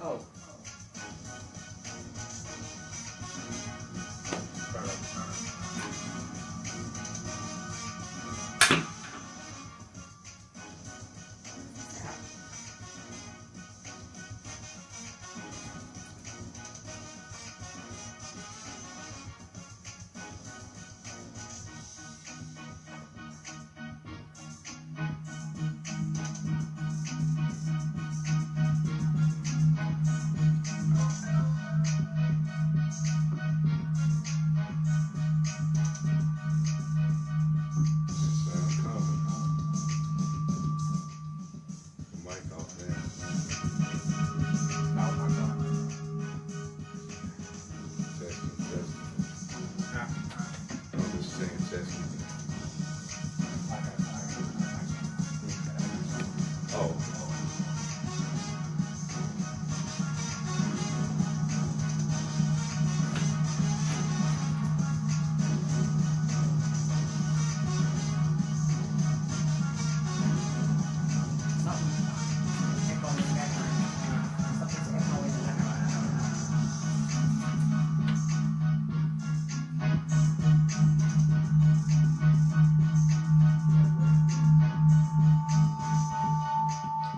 Oh. Sound coming. The mic off there. Oh my God. Testing, testing. Ah, I'm just saying testing. Oh. Something's echoing in the background. Something's echoing in the background.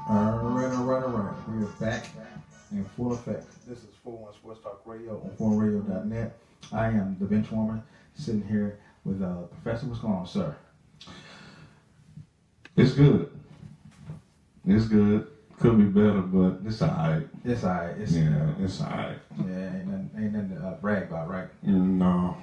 All right. We are back in full effect. This is 41 Sports Talk Radio on foreignradio.net. I am the bench warmer sitting here with Professor. What's going on, sir? It's good. It's good. Could be better, but it's alright. It's all right. It's alright. Yeah, ain't nothing to brag about, right? No,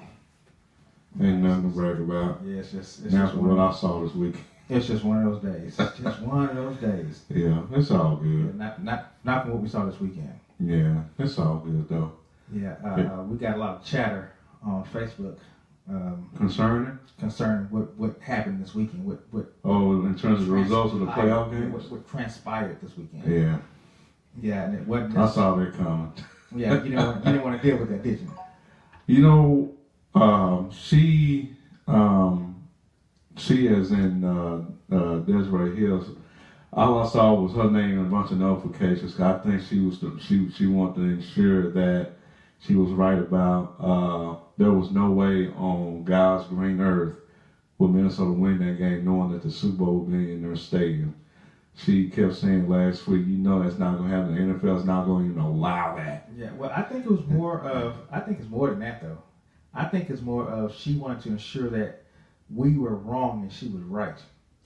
ain't nothing to brag about. Yeah, it's just After one what I of saw this week. it's just one of those days. It's just one of those days. Yeah, it's all good. Not from what we saw this weekend. Yeah, it's all good though. Yeah, we got a lot of chatter on Facebook Concerning? concerning what happened this weekend. What Oh, in terms of the results of the playoff games? What transpired this weekend. Yeah, Yeah, and it wasn't. I saw that coming. Yeah, you didn't want to deal with that, did you? You know, she as in Desiree Hills. All I saw was her name and a bunch of notifications. I think she wanted to ensure that she was right about there was no way on God's green earth would Minnesota win that game, knowing that the Super Bowl would be in their stadium. She kept saying last week, that's not going to happen. The NFL is not going to even allow that. Yeah, well, I think it's more than that, though. I think it's more of she wanted to ensure that we were wrong and she was right.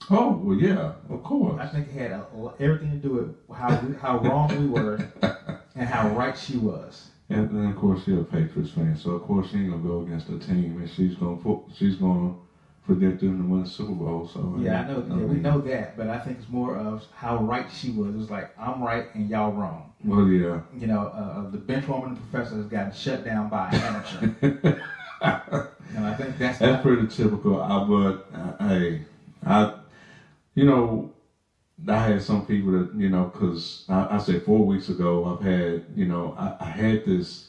Oh, well, yeah, of course. I think it had everything to do with how wrong we were and how right she was. And of course, she's a Patriots fan, so of course she ain't gonna go against the team, and she's gonna predict them to win the Super Bowl. So Yeah, I know. Yeah, we know that, but I think it's more of how right she was. It was like, I'm right and y'all wrong. Well, yeah. The bench woman and professor has gotten shut down by an amateur. And I think that's pretty typical. I had some people that, because I said 4 weeks ago, I've had, I had this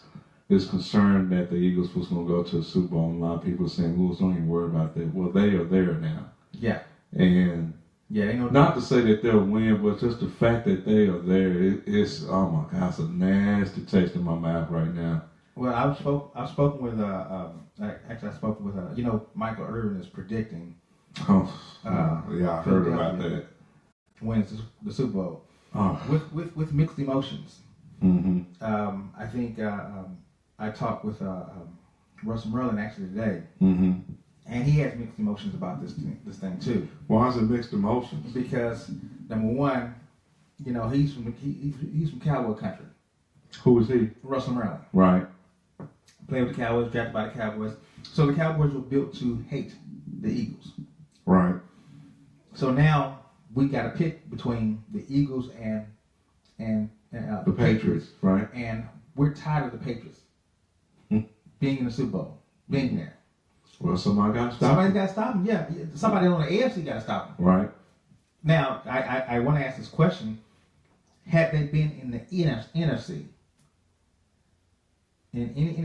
concern that the Eagles was going to go to the Super Bowl, and a lot of people saying, Lewis, don't even worry about that. Well, they are there now. Yeah. And yeah, not to say that they'll win, but just the fact that they are there, it's, oh my God, it's a nasty taste in my mouth right now. Well, I've spoken with Michael Irvin is predicting. Yeah, I heard about that. Wins the Super Bowl with mixed emotions. Mm-hmm. I think I talked with Russell Merlin actually today, mm-hmm. and he has mixed emotions about this thing too. Why is it mixed emotions? Because number one, he's from Cowboy country. Who is he? Russell Merlin. Right. Played with the Cowboys, drafted by the Cowboys. So the Cowboys were built to hate the Eagles. Right. So now we got to pick between the Eagles and the Patriots, right? And we're tired of the Patriots being in the Super Bowl, being there. Well, somebody got to stop Somebody's got to stop them. Yeah, somebody on the AFC got to stop them. Right. Now, I want to ask this question: had they been in the NFC,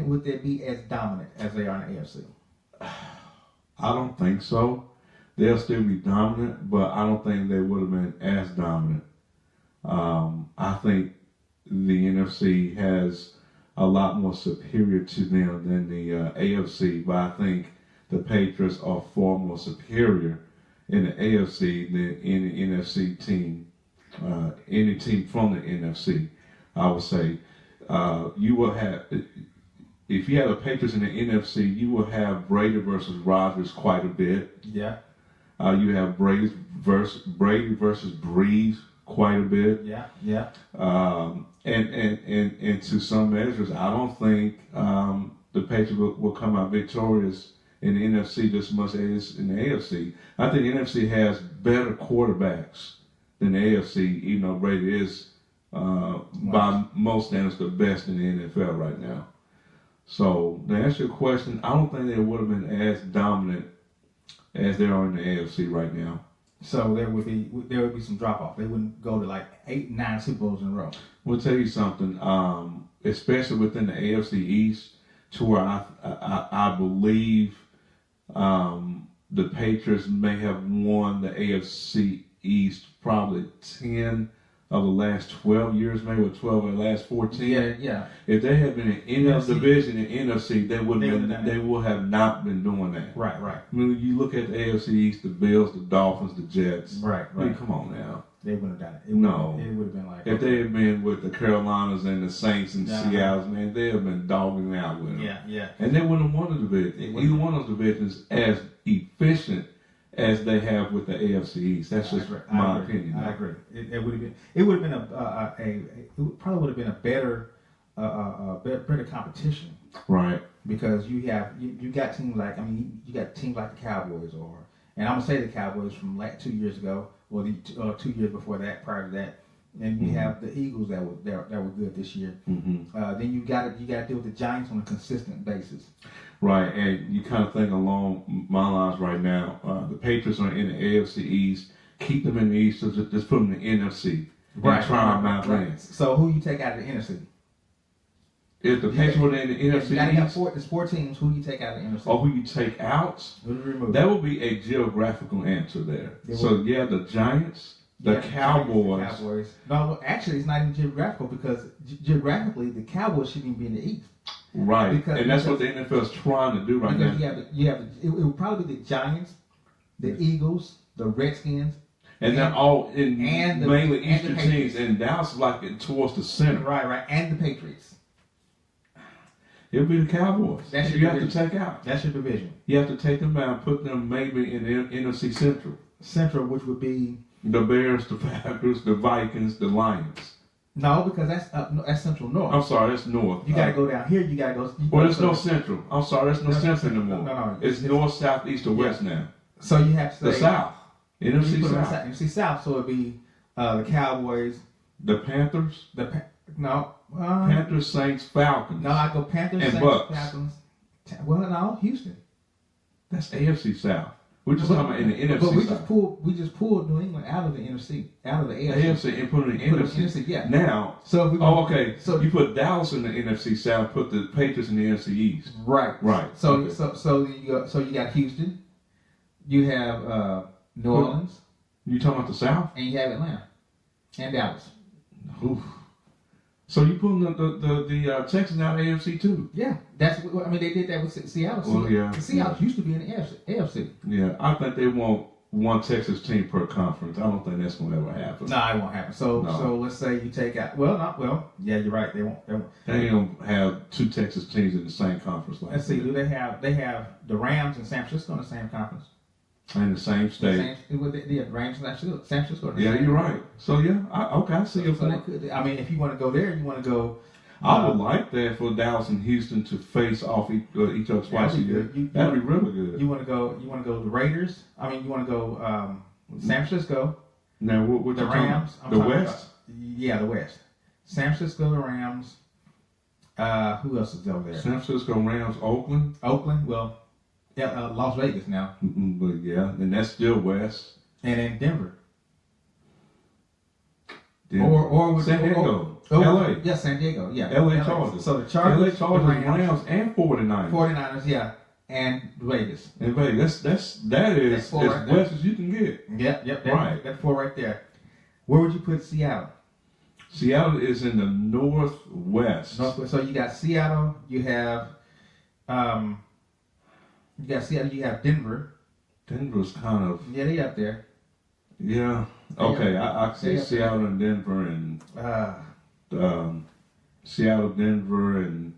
would they be as dominant as they are in the AFC? I don't think so. They'll still be dominant, but I don't think they would have been as dominant. I think the NFC has a lot more superior to them than the AFC, but I think the Patriots are far more superior in the AFC than any NFC team, any team from the NFC. I would say you will have, if you have the Patriots in the NFC, you will have Brady versus Rodgers quite a bit. Yeah. You have Brady versus Breeze quite a bit. Yeah. And to some measures, I don't think the Patriots will come out victorious in the NFC just as much as in the AFC. I think the NFC has better quarterbacks than the AFC, even though Brady is, by most standards, the best in the NFL right now. So, to answer your question, I don't think they would have been as dominant as they are in the AFC right now. So there would be some drop off. They wouldn't go to like 8, 9 Super Bowls in a row. We'll tell you something, especially within the AFC East, to where I believe the Patriots may have won the AFC East probably 10 of the last 12 years, maybe, or 12 of the last 14. Yeah. If they had been in any division in NFC, they would have not been doing that. Right. I mean, you look at the AFC East, the Bills, the Dolphins, the Jets. Right. I mean, come on now. They wouldn't have done it. It would have been like, if they had been with the Carolinas and the Saints and Seattle, man, they'd have been dogging out with them. Yeah. And they wouldn't have won the division. Either one of those divisions as efficient as they have with the AFC East. That's just my opinion. I agree. It would have been. It would have been it probably would have been a better competition. Right. Because you got teams like you got teams like the Cowboys, and I'm gonna say the Cowboys from like 2 years ago, or the 2 years before that, prior to that, and you have the Eagles that were good this year. Mm-hmm. Then you got to deal with the Giants on a consistent basis. Right, and you kind of think along my lines right now. The Patriots are in the AFC East. Keep them in the East, so just put them in the NFC. Right. Try them out there. So who you take out of the NFC? If the Patriots were in the NFC East, there's 4 teams. Who do you take out of the NFC? or who you take out? Who do you remove? That would be a geographical answer there. So the Giants, the Cowboys. No, actually, it's not even geographical because geographically, the Cowboys shouldn't even be in the East. Right, and that's what the NFL is trying to do right now. It would probably be the Giants, the Eagles, the Redskins, and they're all in mainly and Eastern teams, and Dallas is like towards the center. Right, and the Patriots. It'll be the Cowboys. That's you have to take out. That's your division. You have to take them out and put them maybe in the NFC Central. Central, which would be the Bears, the Packers, the Vikings, the Lions. No, because that's Central North. I'm sorry, that's North. You got to go down here. You got to go. Well, there's no Central. I'm sorry, there's no Central anymore. No. It's North, South, East, or West now. So you have to say the South. NFC South. NFC South. So it'd be the Cowboys, the Panthers. Panthers, Saints, Falcons. No, I go Panthers, and Saints, Bucks. Falcons. Well, no, Houston. That's AFC South. We're just talking about in the NFC. But we South. just pulled New England out of the NFC, out of the AFC, and put it in the NFC. Yeah. Now, so if we okay. So you put Dallas in the NFC South, put the Patriots in the NFC East. Right. So okay. so you got Houston, you have New Orleans. You talking about the South? And you have Atlanta and Dallas. Oof. So you putting the Texans out of AFC too? Yeah, they did that with Seattle. Well, yeah. Seattle used to be in the AFC. Yeah, I think they want one Texas team per conference. I don't think that's going to ever happen. No, it won't happen. So let's say you take out. Yeah, you're right. They won't. They ain't gonna have 2 Texas teams in the same conference. Let's see. Do they have the Rams and San Francisco in the same conference? In the same state. The Rams and San Francisco. Yeah, you're right. So yeah, I see your point. If you want to go there, you want to go. I would like that for Dallas and Houston to face off each other twice a year. That'd be really good. You want to go the Raiders? You want to go San Francisco. Now, what the Rams? The West? Yeah, the West. San Francisco, the Rams. Who else is over there? San Francisco, Rams, Oakland. Well, yeah, Las Vegas now. But yeah, and that's still West. And then Denver. Or San Diego. LA. Yeah, San Diego. Yeah. LA Chargers. So the Chargers, LA Chargers, Rams, and 49ers. 49ers, yeah. And Vegas. And Vegas. That is as west as you can get. Yep. Right. That's 4 right there. Where would you put Seattle? Seattle is in the northwest. Northwest. So you got Seattle. You have Seattle. You have Denver. Denver's kind of Yeah, they up there. yeah. Okay, I can They say up Seattle and Denver and Uh, Seattle, Denver, and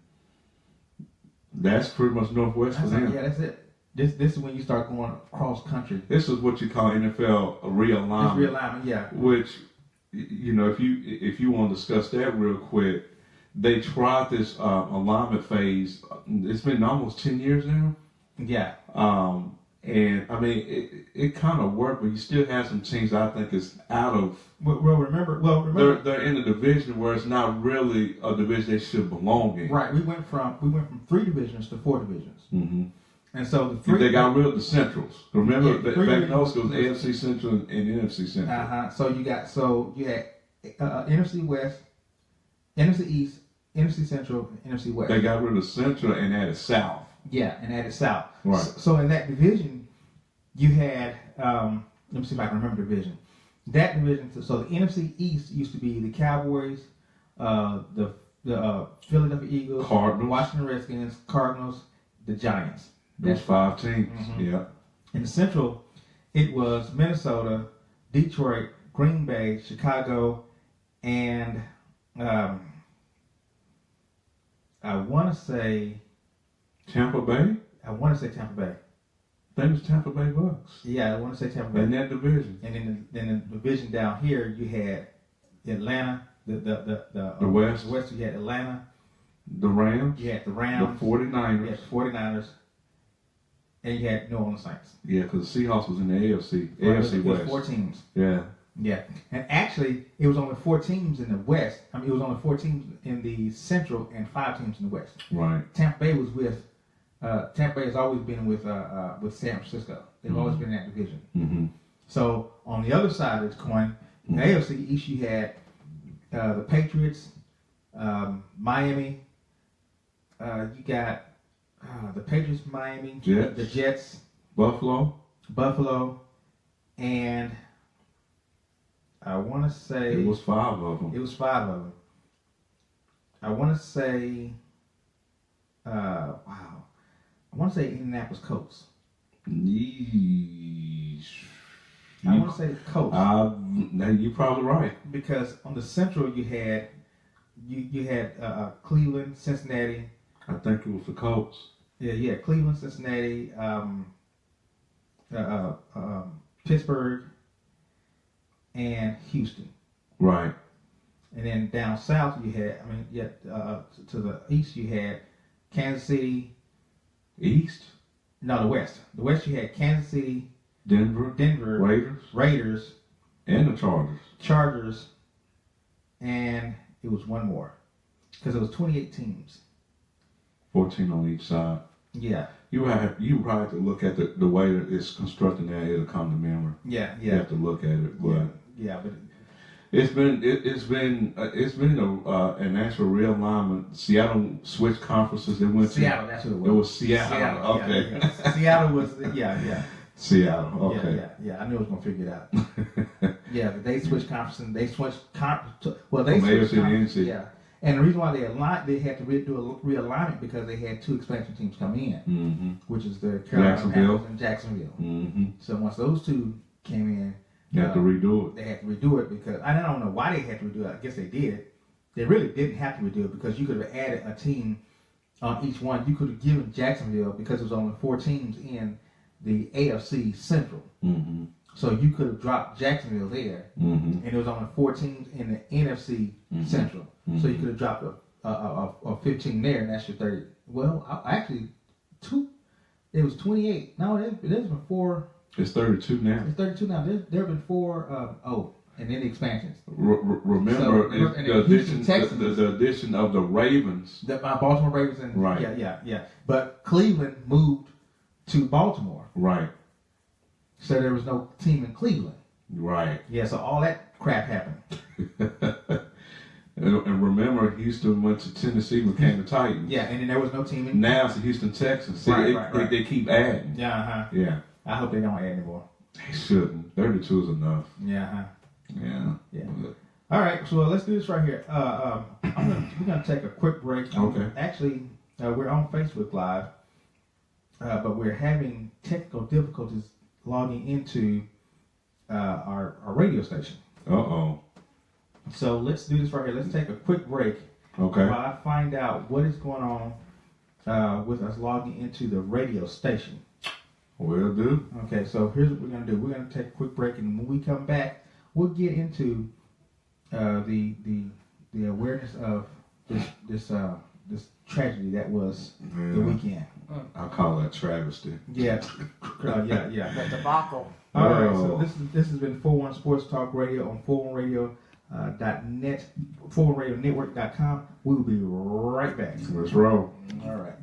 that's pretty much northwest for them. yeah, that's it. This is when you start going cross country. This is what you call NFL It's realignment. realignment. Yeah. Which, you know, if you want to discuss that real quick, they tried this alignment phase. It's been almost 10 years now. Yeah. And I mean, it kind of worked, but you still have some teams I think is out of. Well, remember. They're in a division where it's not really a division they should belong in. Right. We went from 3 divisions to 4 divisions, Mm-hmm. and so the 3. They got rid of the Centrals. Remember, Yeah, back three in those divisions. it was AFC Central and NFC Central. So you had NFC West, NFC East, NFC Central, and NFC West. They got rid of Central and added South. Yeah, and added South. Right. So in that division, you had let me see if I can remember the division. That division. So the NFC East used to be the Cowboys, the Philadelphia Eagles, Cardinals. Washington Redskins, Cardinals, the Giants. Those 5 teams. Mhm. Yeah. In the Central, it was Minnesota, Detroit, Green Bay, Chicago, and I want to say Tampa Bay. Tampa Bay. I think it's Tampa Bay Bucks. Yeah, I want to say Tampa Bay. In that division. And then the division down here, you had Atlanta, the West. The West, you had Atlanta, The Rams. you had the The Rams, 49ers. you had the 49ers, and you had New Orleans Saints. Yeah, because the Seahawks was in the AFC. Right, AFC it was West. 4 teams. Yeah. Yeah, and actually, it was only 4 teams in the West. I mean, it was only 4 teams in the Central and 5 teams in the West. Right. Tampa Bay was with. Tampa Bay has always been with San Francisco. They've always been in that division. Mm-hmm. So on the other side of this coin, in the AFC East, you had the Patriots, Miami. You got the Patriots, Miami, Jets. the Jets, Buffalo. and I want to say It was 5 of them. It was 5 of them. I want to say, wow. I want to say Indianapolis Colts. Yeesh. I want to say the Colts. Now you're probably right. Because on the Central you had Cleveland, Cincinnati. I think it was the Colts. Yeah, Cleveland, Cincinnati, Pittsburgh, and Houston. Right. And then down south you had, to the east you had Kansas City. East. No, the west. The west you had Kansas City, Denver. Denver, Raiders, And the Chargers. Chargers, and it was one more because it was 28 teams. 14 on each side. Yeah, You probably have to look at the way that it's constructed now. It'll come to memory. yeah. You have to look at it, but Yeah, but it's been an actual realignment. Seattle switched conferences. They went Seattle, to that's who it was. It was Seattle. Okay. Yeah. Seattle was yeah. Seattle. Okay. Yeah. I knew I was gonna figure it out. Yeah, but they switched conferences. They switched they From switched AFC to conferences. NC. Yeah, and the reason why they had to do a realignment because they had 2 expansion teams coming in, Mm-hmm. which is the Carolina Jacksonville. Panthers and Jacksonville. Mm-hmm. So once those 2 came in, You have to redo it. they had to redo it because I don't know why they had to redo it. I guess they did. They really didn't have to redo it because you could have added a team on each one. You could have given Jacksonville, because there was only 4 teams in the AFC Central. Mm-hmm. So you could have dropped Jacksonville there, Mm-hmm. and there was only 4 teams in the NFC Central. So you could have dropped a 15 there, and that's your 30. Well, actually, 2. It was 28. No, there's been 4. It's 32 now. It's 32 now. There have been 4. And then the expansions. Remember, So, it's and the the addition, Houston Texans. the addition of the Ravens. The Baltimore Ravens and Right. yeah. But Cleveland moved to Baltimore, Right, so there was no team in Cleveland. right. Yeah, so all that crap happened. And remember, Houston went to Tennessee and became the Titans. Yeah, and then there was no team in. Now it's the Houston Texans. See, Right. They keep adding. Yeah, Yeah, I hope they don't add anymore. they shouldn't. 32 is enough. Yeah, Yeah. Yeah. All right, so let's do this right here. We're gonna take a quick break. Okay. Actually, we're on Facebook Live, but we're having technical difficulties logging into our radio station. Uh-oh. So let's do this right here. Let's take a quick break Okay. while I find out what is going on with us logging into the radio station. Will do. Okay, so here's what we're gonna do. We're gonna take a quick break, and when we come back, we'll get into the awareness of this tragedy that was the weekend. I call that travesty. Yeah, yeah. The debacle. All right, Oh. so this has been 41 Sports Talk Radio on 41radio.net, 41radionetwork.com. We will be right back. Let's roll. All right.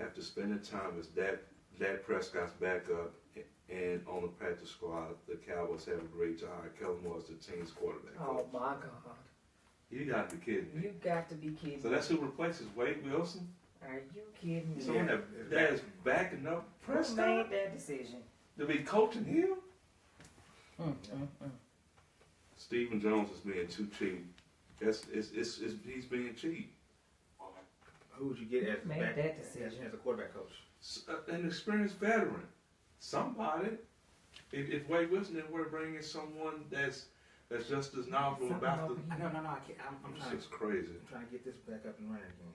After spending time as Dak Prescott's backup and on the practice squad, the Cowboys have agreed to hire Kellen Moore as the team's quarterback Oh coach. my God. You gotta be kidding me. You got to be kidding So me. that's who replaces Wade Wilson? Are you kidding me? Someone that is backing up Who Prescott made that decision? to be coaching him? Mm. Stephen Jones is being too cheap. He's being cheap. Who would you get as Made that decision. as a quarterback coach? An experienced veteran. Somebody. If Wade Wilson didn't want to bring in someone that's just as knowledgeable about the. No, I can't. I'm This trying. is crazy. I'm trying to get this back up and running again.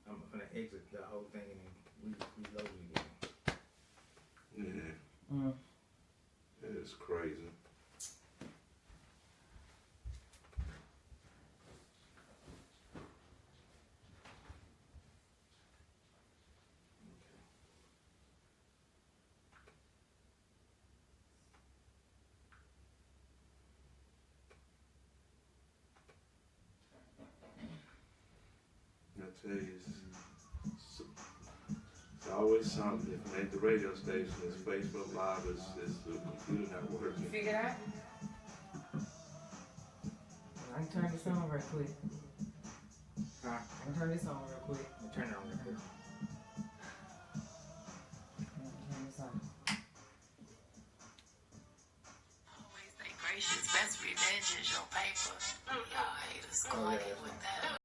I'm gonna exit the whole thing and then reload it again. Yeah. It is crazy. I tell you, it's always something. If it ain't the radio station, it's Facebook Live, it's the computer not You working. figured out? I can turn this on real quick. Huh? I can turn this on real quick. Turn it on real quick. Turn this on. Always say gracious, best revenge is your paper. Y'all haters go ahead with that.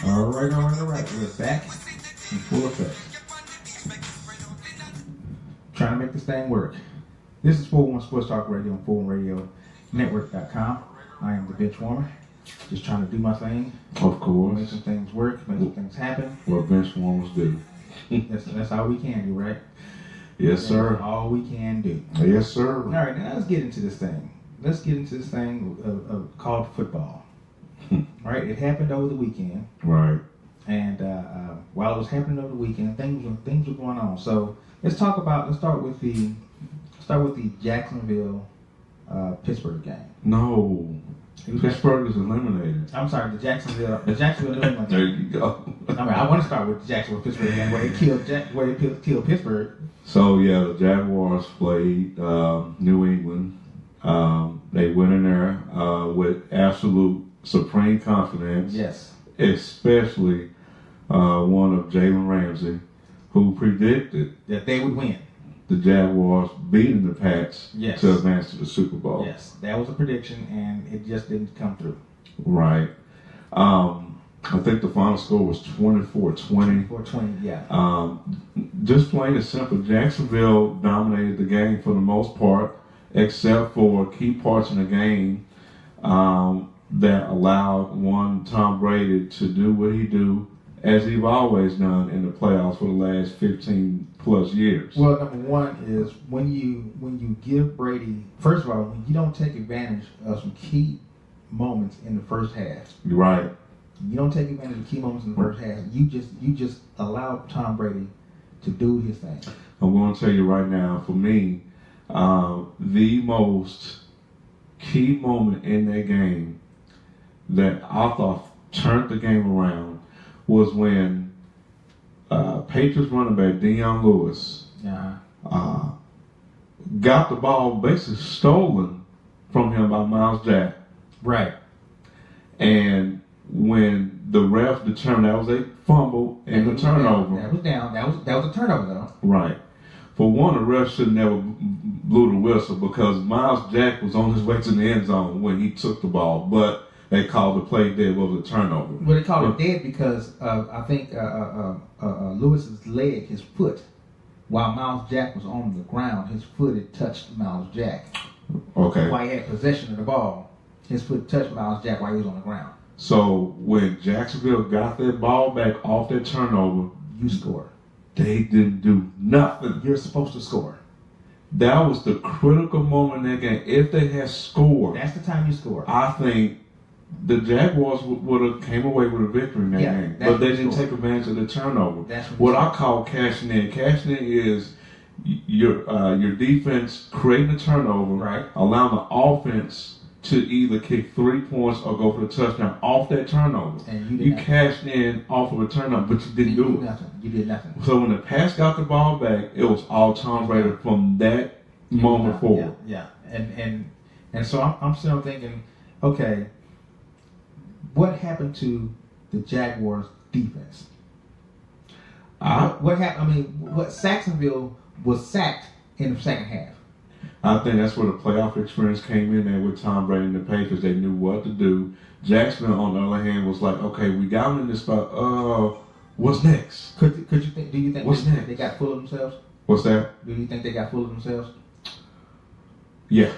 All right. We're back in full effect. Trying to make this thing work. This is 411 Sports Talk Radio on 411RadioNetwork.com. I am the bench warmer. Just trying to do my thing. Of course. Make some things work, make some things happen. What bench warmers do. That's all we can do, right? Yes, That's sir. all we can do. Yes, sir. All right, now let's get into this thing. Let's get into this thing of called football. All right, it happened over the weekend. Right. And while it was happening over the weekend, things were going on. So let's start with the Jacksonville Pittsburgh game. No. Pittsburgh is eliminated. I'm sorry, the Jacksonville New England There game. you go. I mean, I want to start with the Jacksonville Pittsburgh game where they killed Pittsburgh. So yeah, the Jaguars played New England. They went in there with absolute supreme confidence. Yes. Especially one of Jalen Ramsey, who predicted That they would win. the Jaguars beating the Pats Yes. to advance to the Super Bowl. Yes, that was a prediction, and it just didn't come through. Right. I think the final score was 24-20. 420, yeah. Just plain and simple, Jacksonville dominated the game for the most part, except for key parts in the game that allowed one Tom Brady to do what he do, as he's always done in the playoffs for the last 15 plus years. Well, number one is when you give Brady, first of all, when you don't take advantage of some key moments in the first half. You're right. You don't take advantage of key moments in the first half. You just allow Tom Brady to do his thing. I'm going to tell you right now, for me, the most key moment in that game that I thought turned the game around was when Patriots running back Deion Lewis got the ball basically stolen from him by Miles Jack. Right. And when the ref determined that was a fumble and a turnover. That was down. That was a turnover, though. Right. For one, the ref should never blew the whistle because Miles Jack was on his way to the end zone when he took the ball, but they called the play dead. Was a turnover. Well, they called it dead because I think Lewis's leg, his foot, while Miles Jack was on the ground, his foot had touched Miles Jack. Okay. While he had possession of the ball, his foot touched Miles Jack while he was on the ground. So when Jacksonville got that ball back off that turnover, You score. they didn't do nothing. You're supposed to score. That was the critical moment in that game. If they had scored, That's the time you score. I think the Jaguars would have came away with a victory in that game. that's But they when you didn't score. take advantage of the turnover. That's when you What score. I call cashing in. Cashing in is your defense creating a turnover, Right. allowing the offense to either kick 3 points or go for the touchdown off that turnover. And you You didn't cashed in off of a turnover, but you didn't do it. nothing. You did nothing. So when the Pats got the ball back, it was all Tom Brady from that moment forward. Yeah. And so I'm still thinking, okay, what happened to the Jaguars defense? What happened? I mean, what Saxonville was sacked in the second half. I think that's where the playoff experience came in there with Tom Brady and the Patriots. They knew what to do. Jacksonville, on the other hand, was like, okay, we got them in this spot. What's next? Could you think? Do you think What's next? they got full of themselves? What's that? Do you think they got full of themselves? Yeah.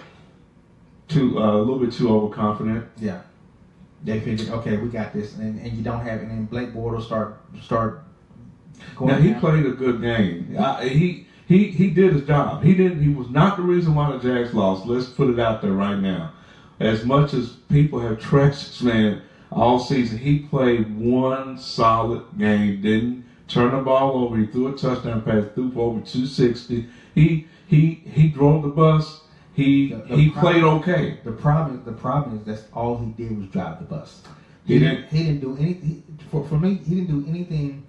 A little bit too overconfident. Yeah. They figured, okay, we got this, and you don't have, and then Blake Bortles start going. Now he down. played a good game. He did his job. He was not the reason why the Jags lost. Let's put it out there right now. As much as people have trashed this man all season, he played one solid game. Didn't turn the ball over. He threw a touchdown pass, threw for over 260. He drove the bus. He played okay. The problem is that's all he did was drive the bus. He He didn't do anything. For me, he didn't do anything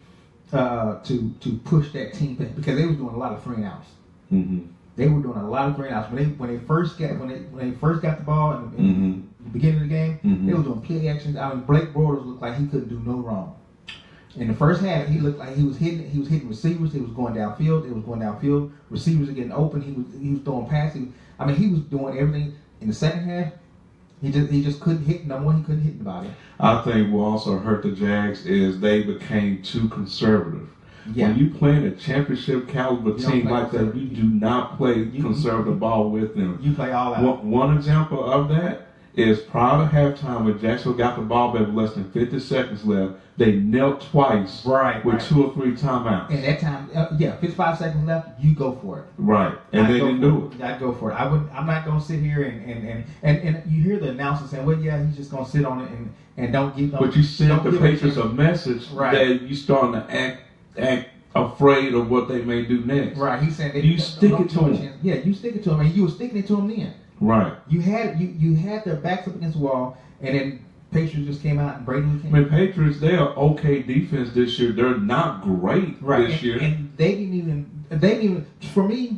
to push that team back because they were doing a lot of 3 and outs. Mm-hmm. They were doing a lot of 3 and outs when they first got the ball in the beginning of the game. Mm-hmm. They were doing play actions. I mean, Blake Bortles looked like he couldn't do no wrong. In the first half, he looked like he was hitting receivers. He was going downfield. Receivers are getting open. He was throwing passes. I mean, he was doing everything. In the second half, he just couldn't hit no more. He couldn't hit anybody. I think what also hurt the Jags is they became too conservative. Yeah. When you play in a championship caliber You don't team play like that, you do not play conservative ball with them. You play all out. One example of that is prior to halftime when Jacksonville got the ball back with less than 50 seconds left, they knelt twice with 2 or 3 timeouts. And that time, 55 seconds left, you go for it. Right. And they didn't do it. I'd go for it. I'm not going to sit here and you hear the announcer saying, well, yeah, he's just going to sit on it and don't give them. But you sent the Patriots a message Right. that you starting to act afraid of what they may do next. Right. He said You stick it to him. Yeah, you stick it to him, and you were sticking it to him then. Right. You had their backs up against the wall, and then Patriots just came out and Brady came. I mean, Patriots, they are okay defense this year. They're not great this year. And they didn't even. For me,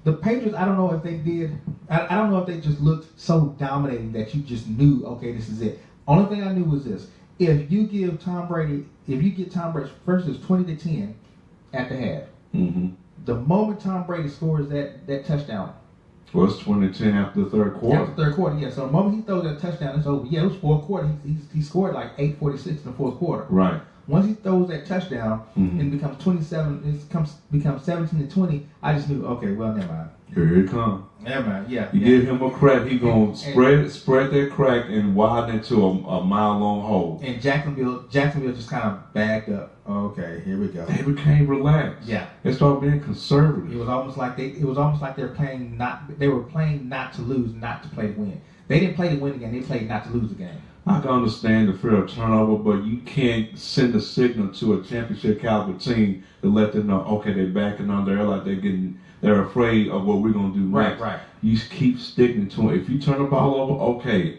the Patriots. I don't know if they did. I don't know if they just looked so dominating that you just knew, okay, this is it. Only thing I knew was this: if you get Tom Brady first is 20-10 at the half. Mm-hmm. The moment Tom Brady scores that touchdown. Well, it's 20-10 after the third quarter. After the third quarter, yeah. So the moment he throws that touchdown, it's over. Yeah, it was fourth quarter. He scored like 8:46 in the fourth quarter. Right. Once he throws that touchdown and it becomes 27, becomes 17-20. I just knew, okay, well, never mind. Here it comes. Never mind. Yeah. You give him a crack, he gonna spread that crack and widen it to a mile long hole. And Jacksonville just kind of backed up. Okay, here we go. They became relaxed. Yeah. They started being conservative. It was almost like they were playing not to lose, not to play to win. They didn't play to win the game. They played not to lose the game. I can understand the fear of turnover, but you can't send a signal to a championship caliber team to let them know, okay, they're backing on. They're like they're afraid of what we're gonna do next. Right. You keep sticking to it. If you turn the ball over, okay,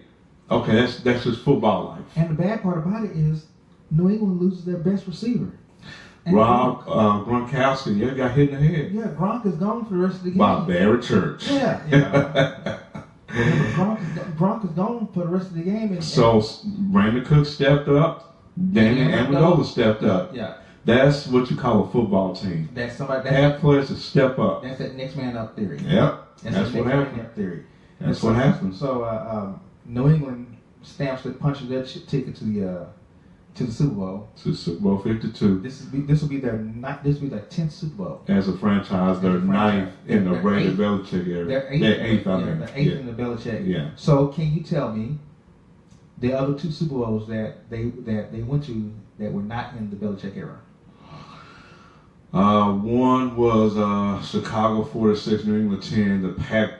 that's just football life. And the bad part about it is New England loses their best receiver. And Rob Gronkowski, got hit in the head. Yeah, Gronk is gone for the rest of the game. By Barry Church. Yeah. Gronk is gone for the rest of the game. So Brandon Cook stepped up. Daniel Amendola stepped up. Yeah. That's what you call a football team. That's somebody. Have players to step up. That's that next man up theory. Yep. That's what happens. Theory. That's what happens. So New England punches their ticket to the Super Bowl. To Super Bowl 52. This will be their 10th Super Bowl. As a franchise, they're ninth in the Brady Belichick era. They're eighth. They're eighth in the Belichick. Yeah. So can you tell me the other 2 Super Bowls that they went to that were not in the Belichick era? One was Chicago 46, New England 10. The Pack,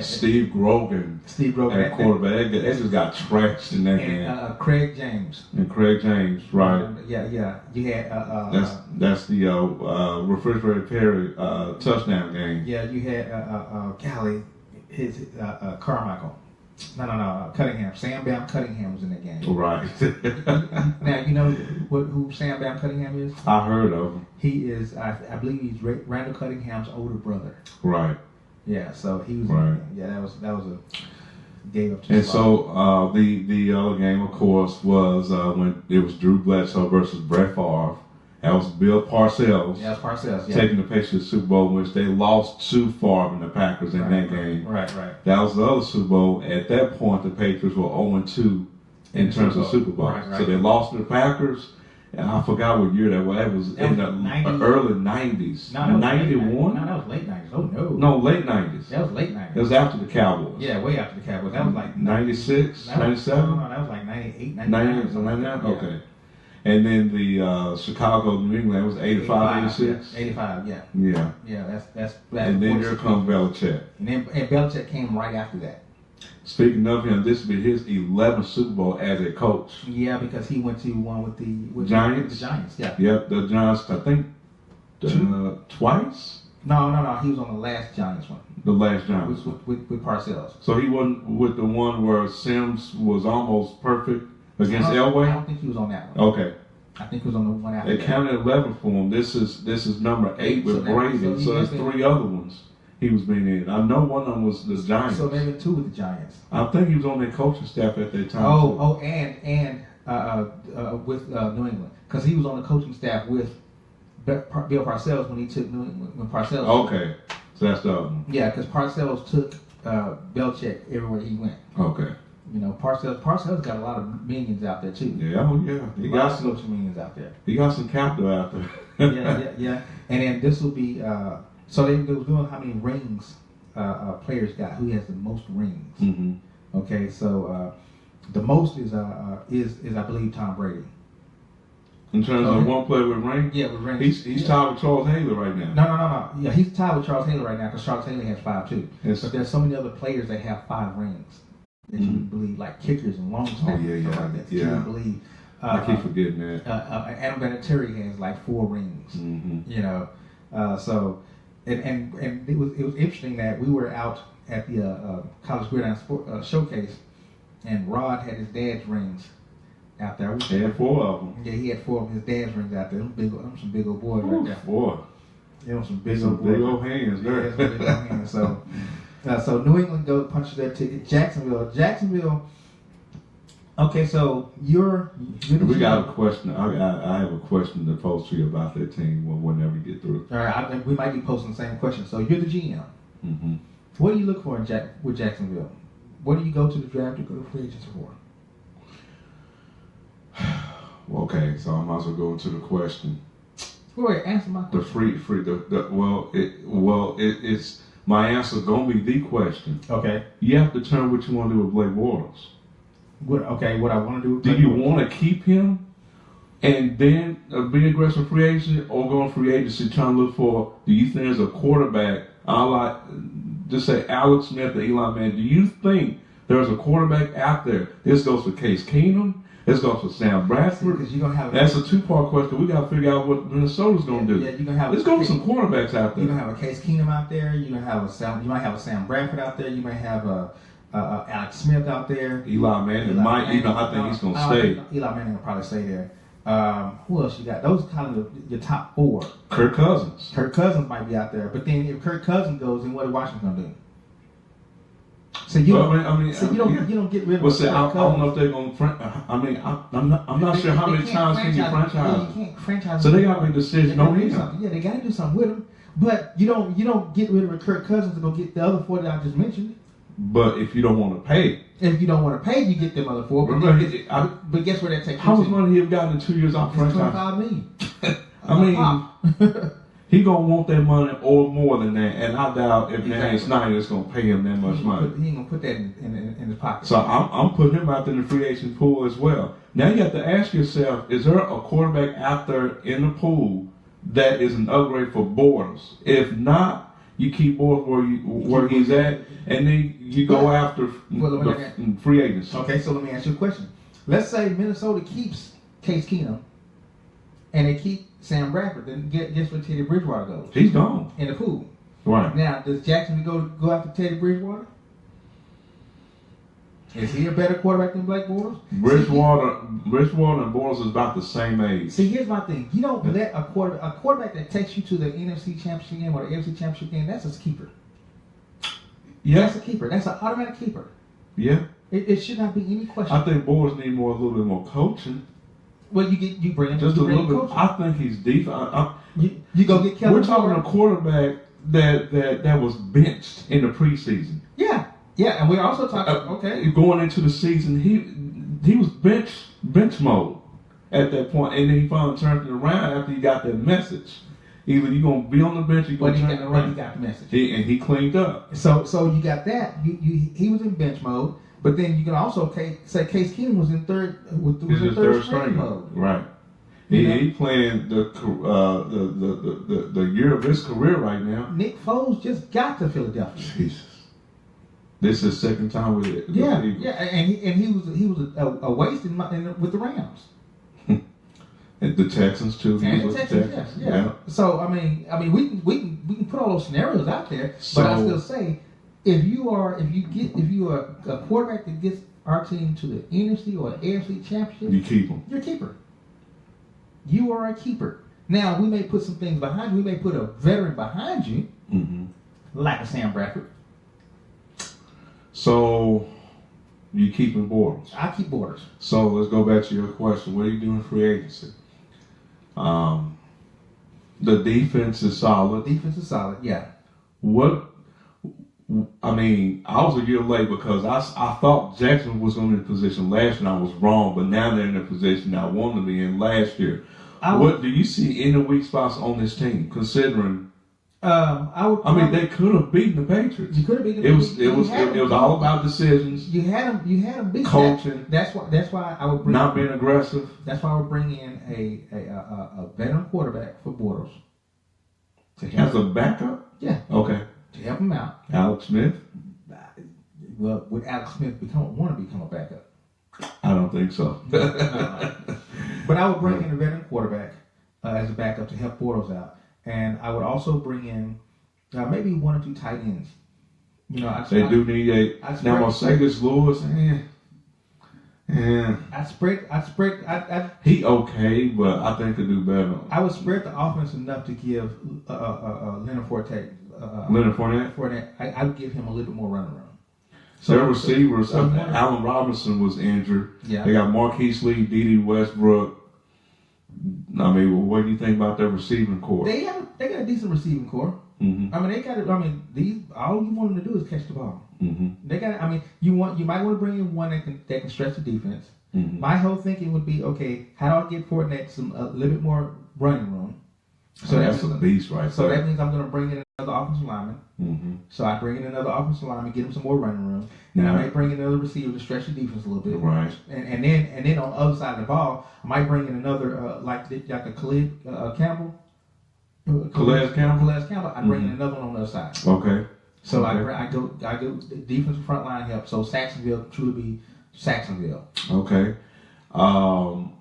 Steve Grogan at quarterback. That just got trashed in that game. Craig James. And Craig James, right? Yeah. You had that's the Refrigerator Perry touchdown game. Yeah, you had Carmichael. No, Cunningham. Sam Bam Cunningham was in that game. Right. Now, you know who Sam Bam Cunningham is? I heard of him. He is, I believe he's Randall Cunningham's older brother. Right. Yeah, so he was right. Yeah, that was a game up to And so the other game, of course, was when it was Drew Bledsoe versus Brett Favre. That was Bill Parcells. Yeah, Parcells. Yeah. Taking the Patriots Super Bowl, which they lost to Favre and the Packers in that game. Right. That was the other Super Bowl. At that point, the Patriots were 0-2 in terms of Super Bowl. Right. So they lost to the Packers. And I forgot what year that was. That was in the early 90s. 91? No, that was late 90s. Oh, no. No, late 90s. That was late 90s. It was after the Cowboys. Yeah, way after the Cowboys. That was like 96, 97? No, that was like 98, 99. 99? Okay. And then the Chicago, New England, was 85, 86? 85, yeah. Yeah. That's and then here comes Belichick. And Belichick came right after that. Speaking of him, this will be his 11th Super Bowl as a coach. Yeah, because he went to one with the Giants. The Giants, yeah. Yep, the Giants, I think, twice? No, he was on the last Giants one. The last Giants. With Parcells. So he wasn't with the one where Sims was almost perfect against Elway? I don't think he was on that one. Okay. I think he was on the one after. They counted 11 for him. This is number 8 with Brady. So there's 3 other ones he was being in. I know one of them was the Giants. So maybe 2 with the Giants. I think he was on their coaching staff at that time. And with New England because he was on the coaching staff with Bill Parcells when he took New England. When Parcells, Okay, so that's the other one. yeah, because Parcells took Belichick everywhere he went. Okay. You know, Parcells got a lot of minions out there too. Yeah, oh yeah. He A lot got of some. coaching minions out there. He got some capital out there. yeah. And then this will be so they was doing how many rings players got. Who has the most rings? Mm-hmm. Okay, so the most is I believe Tom Brady. In terms of one player with ring, Yeah, with rings. he's tied with Charles Haley right now. No. Yeah, he's tied with Charles Haley right now because Charles Haley has 5 too. Yes. But there's so many other players that have 5 rings that you wouldn't believe, like kickers and long snappers. yeah, and stuff yeah, like that, yeah. You wouldn't believe. I keep forgetting that. Adam Vinatieri has like 4 rings. Mm-hmm. You know, so and it was interesting that we were out at the College Gridiron Showcase, and Rod had his dad's rings out there. He had 4 of them. Yeah, he had 4 of his dad's rings out there. Them some big old boys right there. Boy, Them some big some old boys. big old hands Yeah, there. some big old hands. So New England punches their ticket. Jacksonville. Okay, so you're We got a question. I have a question to pose to you about that team whenever we get through. All right, we might be posting the same question. So you're the GM. Mm-hmm. What do you look for with Jacksonville? What do you go to the draft to go to free agents for? Okay, so I might as well go into the question. Wait, answer my The question. it's my answer gonna be the question. Okay. You have to determine what you want to do with Blake Bortles. What I want to do? Do you want to keep him and then be aggressive free agent, or go on free agency trying to look for? Do you think there's a quarterback? I like just say Alex Smith or Eli Manning. Do you think there's a quarterback out there? This goes for Case Keenum. This goes for Sam Bradford. Because you're gonna have That's a 2-part question. We got to figure out what Minnesota's going to do. Yeah, you're gonna have. Let's go with some quarterbacks out You're there. gonna have a Case Keenum out there. You're gonna have you might have a Sam Bradford out there. You might have a Alex Smith out there. Eli Manning might, I think he's going to stay. Eli Manning will probably stay there. Who else you got? Those are kind of your top 4. Kirk Cousins. Kirk Cousins might be out there, but then if Kirk Cousins goes, then what is Washington gonna do? So you Well, don't, yeah. you don't get rid of. Well, see, I Kirk don't know if Cousins. they're going to. I'm not sure how many times can you franchise. You can't franchise. So they got to make a decision on him. Yeah, they got to do something with him. But you don't get rid of Kirk Cousins to go get the other 4 that I just mentioned. But if you don't want to pay, If you don't want to pay, you get them other 4. But, Remember, but guess where that takes how you much to? money he have gotten in 2 years off It's franchise? $25 million. I mean, Pop. he gonna want that money or more than that, and I doubt if Exactly. Danny Snyder is gonna pay him that much money. He ain't gonna put that in his pocket. So I'm putting him out there in the free agent pool as well. Now you have to ask yourself: is there a quarterback out there in the pool that is an upgrade for Bortles? If not, you keep Bortles where he's at, and then you go after the free agents. Okay, so let me ask you a question. Let's say Minnesota keeps Case Keenum, and they keep Sam Bradford. Then guess where Teddy Bridgewater goes? He's gone. In the pool. Right. Now, does Jacksonville go after Teddy Bridgewater? Is he a better quarterback than Blake Bortles? Bridgewater and Bortles is about the same age. See, here's my thing. You don't let a quarterback that takes you to the NFC Championship game or the AFC Championship game. That's a keeper. Yeah. That's a keeper. That's an automatic keeper. Yeah. It should not be any question. I think Bortles need a little bit more coaching. Well, you bring him Just a you bring little him bit. coaching. I think he's deep. You go get Kellen We're talking Moore. a quarterback that was benched in the preseason. Yeah, and we're also talking. Okay. Going into the season, he was bench mode at that point, and then he finally turned it around after he got that message. Either you're gonna be on the bench, or you're gonna turn it around. He got the message. He cleaned up. So you got that. He was in bench mode, but then you can also say Case Keenum was in third string mode. Right. You know? He playing the year of his career right now. Nick Foles just got to Philadelphia. Jesus. This is second time with it. Yeah, and he was a waste with the Rams. And the Texans too. He And was the with Texans, yeah. So I mean, we can put all those scenarios out there, but I still say, if you are a quarterback that gets our team to the NFC or AFC Championship, You keep him. you're a keeper. You are a keeper. Now we may put some things behind you. We may put a veteran behind you, Mm-hmm. like a Sam Bradford. So You keeping Bortles. I keep Borders. So let's go back to your question. What are you doing free agency? The defense is solid. Defense is solid. Yeah. What? I mean, I was a year late because I thought Jackson was going to be in a position last year and I was wrong, but now they're in a position I wanted to be in last year. What do you see any weak spots on this team, considering? I mean, they could have beaten the Patriots. You could have beaten. It was all about decisions. You had them beat. Coaching. That's why I would bring. Not being aggressive. That's why I would bring in a veteran quarterback for Bortles. As a backup. Yeah. Okay. To help him out. Alex Smith. Well, would Alex Smith want to become a backup? I don't think so. But I would bring in a veteran quarterback as a backup to help Bortles out, and I would also bring in maybe 1 or 2 tight ends. You know, they do need a. Now Marcedes Lewis, he okay, but I think could do better. I would spread the offense enough to give Leonard Fournette. I would give him a little bit more running room. So their receivers, Allen Robinson was injured. Yeah. They got Marquise Lee, Dede Westbrook. I mean, what do you think about their receiving core? They got a decent receiving core. Mm-hmm. I mean, they got it. I mean, all you want them to do is catch the ball. Mm-hmm. They got. I mean, you might want to bring in one that can stretch the defense. Mm-hmm. My whole thinking would be, okay, how do I get Fournette a little bit more running room? So that's a beast, right? So that means I'm going to bring in another offensive lineman. Mm-hmm. So I bring in another offensive lineman, get him some more running room. And I might bring in another receiver to stretch the defense a little bit. Right. And then on the other side of the ball, I might bring in another like a Khalid Campbell. Calais Campbell. I bring in another one on the other side. Okay. So I go defensive front line help. So Saxonville truly be Saxonville. Okay.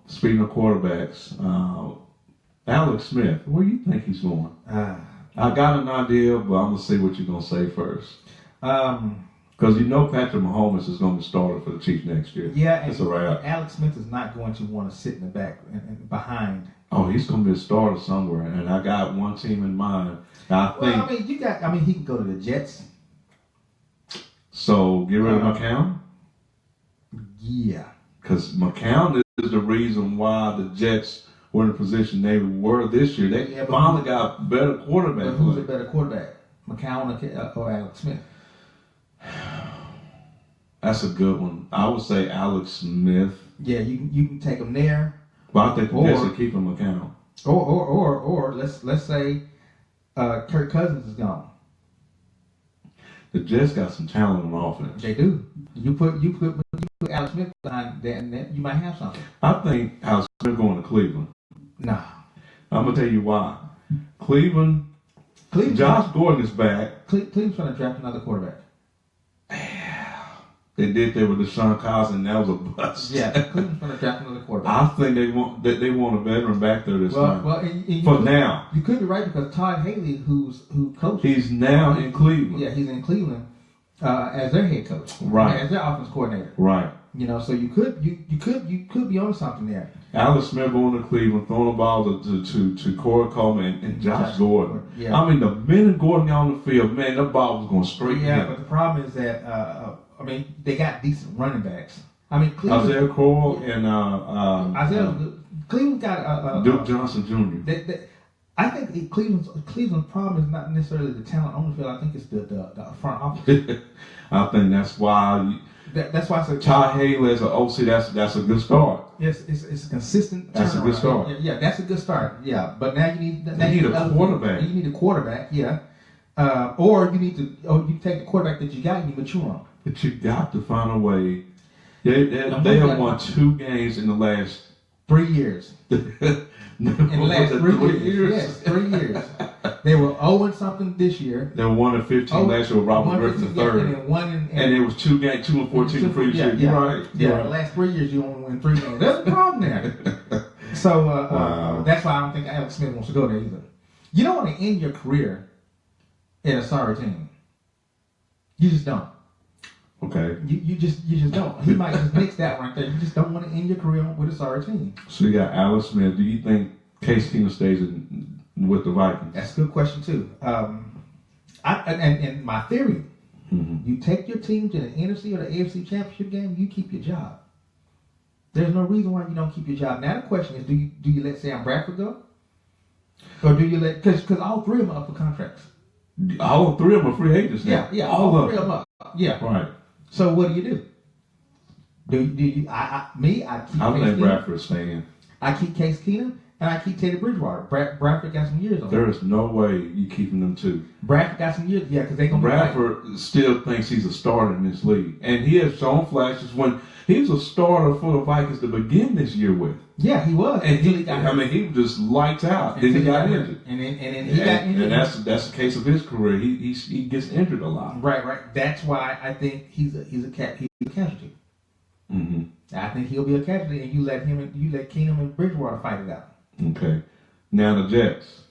Speaking of quarterbacks, Alex Smith, where do you think he's going? I got an idea, but I'm gonna see what you're gonna say first. Because you know Patrick Mahomes is going to be started for the Chiefs next year. Yeah, it's a wrap. Alex Smith is not going to want to sit in the back and behind. Oh, he's going to be a starter somewhere, and I got one team in mind. I think. He can go to the Jets. So get rid of McCown. Yeah, because McCown is the reason why the Jets were in the position they were this year. They finally got better quarterback. But who's a better quarterback, McCown or Alex Smith? That's a good one. I would say Alex Smith. Yeah, you can take him there. But I think the Jets should keep him McCown. Or let's say Kirk Cousins is gone. The Jets got some talent on offense. They do. You put Alex Smith behind that, and you might have something. I think Alex Smith going to Cleveland. Nah. I'm gonna tell you why. Cleveland. Josh Gordon is back. Cleveland's going to draft another quarterback. They did that with Deshaun Cousins, and that was a bust. Yeah, Cleveland's going to draft another quarterback. I think they want a veteran back there this time. Well, now you could be right because Todd Haley, who coached, he's now in Cleveland. Yeah, he's in Cleveland as their head coach, right? As their offense coordinator, right? You know, so you could be on something there. Alex Smith going to Cleveland, throwing the ball to Corey Coleman and Josh Gordon. Yeah. I mean, the minute Gordon got on the field, man, the ball was going straight. Yeah, but the problem is that they got decent running backs. I mean, Cleveland, Isaiah Crowell and Cleveland got Duke Johnson Jr. I think Cleveland's problem is not necessarily the talent on the field. I think it's the front office. I think that's why. That's why I said Todd Haley as an OC. That's a good start. Yes, it's a consistent. That's a good start. Yeah, that's a good start. Yeah, but now you need a quarterback. You need a quarterback. Yeah, or you take the quarterback that you got and you mature on. But you got to find a way. They have won 2 games in the last 3 years. In the last 3 years. Yes, 3 years. They were 0-something this year. They were 1-15 last year with Robert Griffin III. And it was 2 and 14 the previous year. Yeah, right. Yeah, right. The last 3 years you only win 3 games. There's a problem there. So wow. That's why I don't think Alex Smith wants to go there either. You don't want to end your career in a sorry team. You just don't. Okay. You just don't. He might just mix that right there. You just don't want to end your career with a sorry team. So you got Alex Smith. Do you think Case Keenum stays with the Vikings? That's a good question too. And my theory Mm-hmm. You take your team to the NFC or the AFC Championship game, you keep your job. There's no reason why you don't keep your job. Now the question is, do you let Sam Bradford go, or do you let because all three of them are up for contracts? All three of them are free agents now. Yeah, all of three of them up. Yeah, Right. So what do you do? Do you? I keep. I Case think Keenum. Bradford's staying. I keep Case Keenum and I keep Teddy Bridgewater. Bradford got some years on. There is no way you keeping them two. Bradford got some years. Yeah, because they gonna Bradford still thinks he's a starter in this league, and he has shown flashes when he was a starter for the Vikings to begin this year with. Yeah, he was. And until got hurt. I mean, he was just lights out. Then he got injured. And then he got injured. And that's the case of his career. He gets injured a lot. Right. That's why I think he's a casualty. Mm-hmm. I think he'll be a casualty, and you let Keenum and Bridgewater fight it out. Okay. Now the Jets.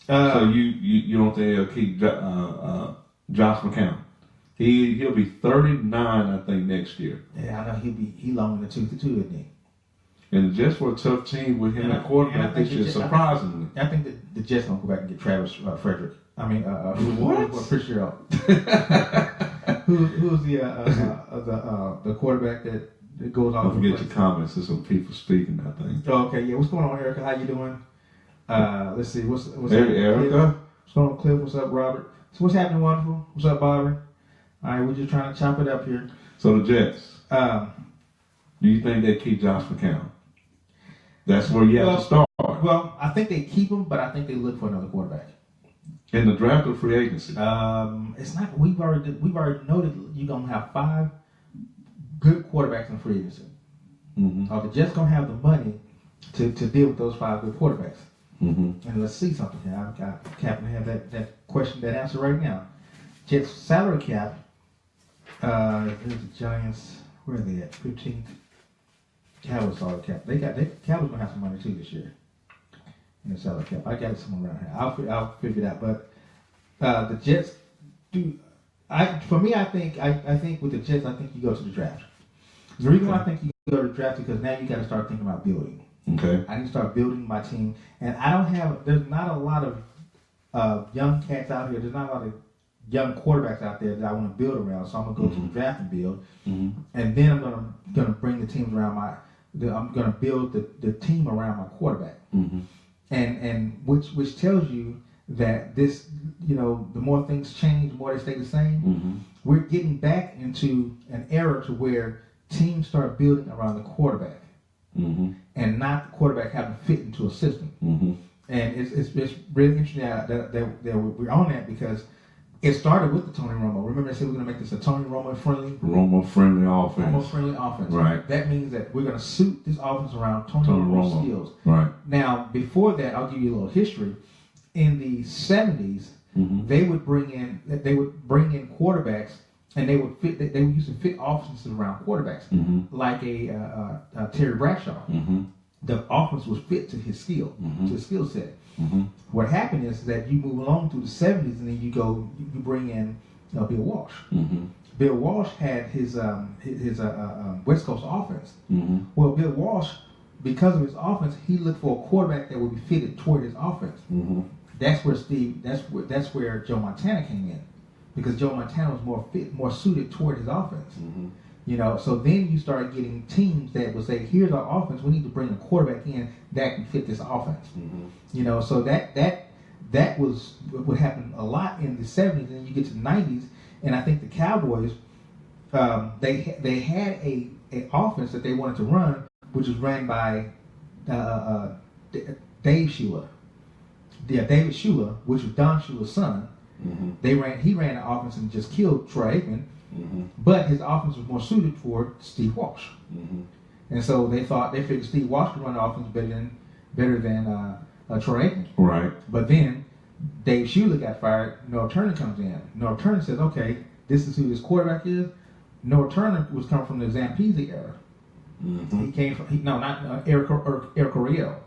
So you don't think they'll keep Josh McCown? He'll be 39, I think, next year. Yeah, I know he long in the tooth too, isn't he? And the Jets were a tough team with him at quarterback this year, surprisingly. I think the Jets gonna go back and get Travis Frederick. I mean, what? Fitzgerald. Who's the quarterback that goes on? Don't forget your comments. There's some people speaking, I think. Oh, okay, yeah. What's going on, Erica? How you doing? Let's see. What's Hey, up, Erica. Cliff? What's going on, Cliff? What's up, Robert? So what's happening, wonderful? What's up, Bobby? All right, we're just trying to chop it up here. So the Jets. Do you think they keep Josh McCown? That's where you have to start. Well, I think they keep him, but I think they look for another quarterback. In the draft or free agency? It's not. We've already noted you're gonna have 5 good quarterbacks in free agency. Mm-hmm. Are the Jets gonna have the money to deal with those 5 good quarterbacks? Mm-hmm. And let's see something here. I've got Cap and have that question, that answer right now. Jets salary cap. There's the Giants. Where are they at? 15th. Cowboys salary cap. Cowboys gonna have some money too this year in the salary cap. I got it somewhere around here. I'll figure it out. But the Jets do. I think with the Jets, I think you go to the draft. The reason why I think you go to the draft is because now you got to start thinking about building. Okay. I need to start building my team, and there's not a lot of young cats out here. There's not a lot of young quarterbacks out there that I want to build around. So I'm gonna go to the draft and build, and then I'm gonna bring the teams around I'm gonna build the team around my quarterback, and which tells you that this, the more things change, the more they stay the same. We're getting back into an era to where teams start building around the quarterback. And not the quarterback having to fit into a system. And it's really interesting that we're on that because it started with the Tony Romo. Remember, I said we're going to make this a Tony Romo friendly offense. Right. That means that we're going to suit this offense around Tony Romo's skills. Right. Now, before that, I'll give you a little history. In the 70s, they would bring in quarterbacks. And they would used to fit offenses around quarterbacks, like a Terry Bradshaw. The offense was fit to his skill, to his skill set. What happened is that you move along through the 70s, and then you bring in Bill Walsh. Bill Walsh had his West Coast offense. Well, Bill Walsh, because of his offense, he looked for a quarterback that would be fitted toward his offense. That's where Joe Montana came in. Because Joe Montana was more suited toward his offense. So then you start getting teams that will say, here's our offense, we need to bring a quarterback in that can fit this offense. So that was what happened a lot in the 70s, and then you get to the 90s, and I think the Cowboys, they had a offense that they wanted to run, which was ran by Dave Shula. Yeah, David Shula, which was Don Shula's son. He ran the offense and just killed Troy Aikman, but his offense was more suited for Steve Walsh, and so they figured Steve Walsh could run the offense better than Troy Aikman. Right. But then Dave Shula got fired. Norv Turner comes in. Norv Turner says, "Okay, this is who this quarterback is." Norv Turner was coming from the Zampese era. He came from not Eric Coryell.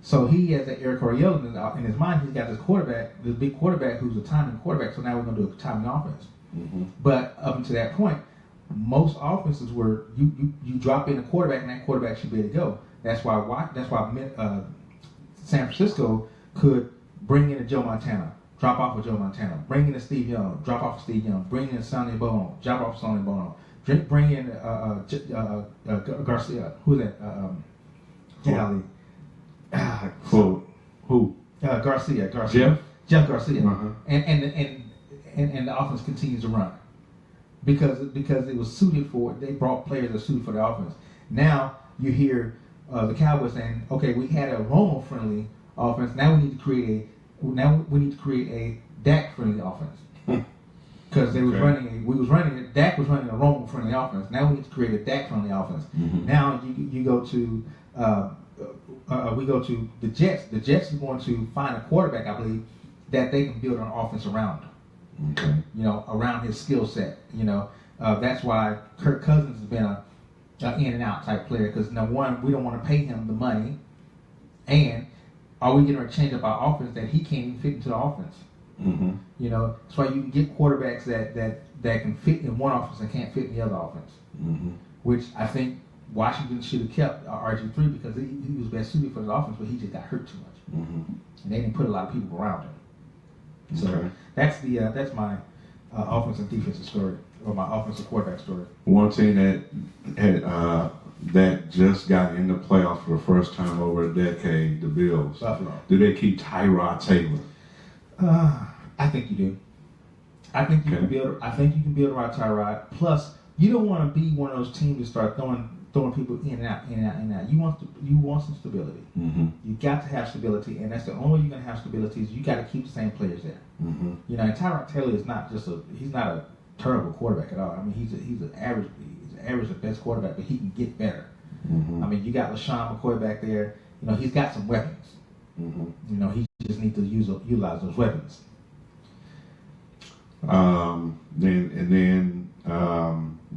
So he has Eric Coryell in his mind. He's got this quarterback, this big quarterback who's a timing quarterback. So now we're going to do a timing offense. But up until that point, most offenses were you drop in a quarterback and that quarterback should be able to go. That's why San Francisco could bring in a Joe Montana, drop off with Joe Montana. Bring in Steve Young, drop off with Steve Young. Bring in Sonny Bono, drop off with Sonny Bono. Bring in Garcia. Who's that? Golly. Who? Garcia. Jeff Garcia. Uh-huh. And the offense continues to run because it was suited for. They brought players that suited for the offense. Now you hear the Cowboys saying, "Okay, we had a Romo friendly offense. Now we need to create a Dak friendly offense." Because we was running it. Dak was running a Romo friendly offense. Now we need to create a Dak friendly offense. Mm-hmm. Now you go to we go to the Jets. The Jets is going to find a quarterback, I believe, that they can build an offense around. Okay. You know, around his skill set. You know, that's why Kirk Cousins has been a in and out type player. Because number one, we don't want to pay him the money, and are we going to change up our offense that he can't even fit into the offense? Mm-hmm. You know, that's why you can get quarterbacks that can fit in one offense and can't fit in the other offense. Mm-hmm. Which I think Washington should have kept RG3 because he was best suited for the offense, but he just got hurt too much, Mm-hmm. and they didn't put a lot of people around him. So Okay. that's my offensive defensive story, or my offensive quarterback story. One team that had that just got in the playoffs for the first time over a decade, the Bills. Buffalo. Do they keep Tyrod Taylor? I think you do. I think you can build. I think you can build around Tyrod. Plus, you don't want to be one of those teams that start throwing people in and out, in and out, in and out. You want some stability. Mm-hmm. You got to have stability, and that's the only way you're gonna have stability is you got to keep the same players there. Mm-hmm. You know, and Tyrod Taylor is not just he's not a terrible quarterback at all. I mean, he's an average at best quarterback, but he can get better. Mm-hmm. I mean, you got LaShawn McCoy back there. You know, he's got some weapons. Mm-hmm. You know, he just needs to utilize those weapons. Then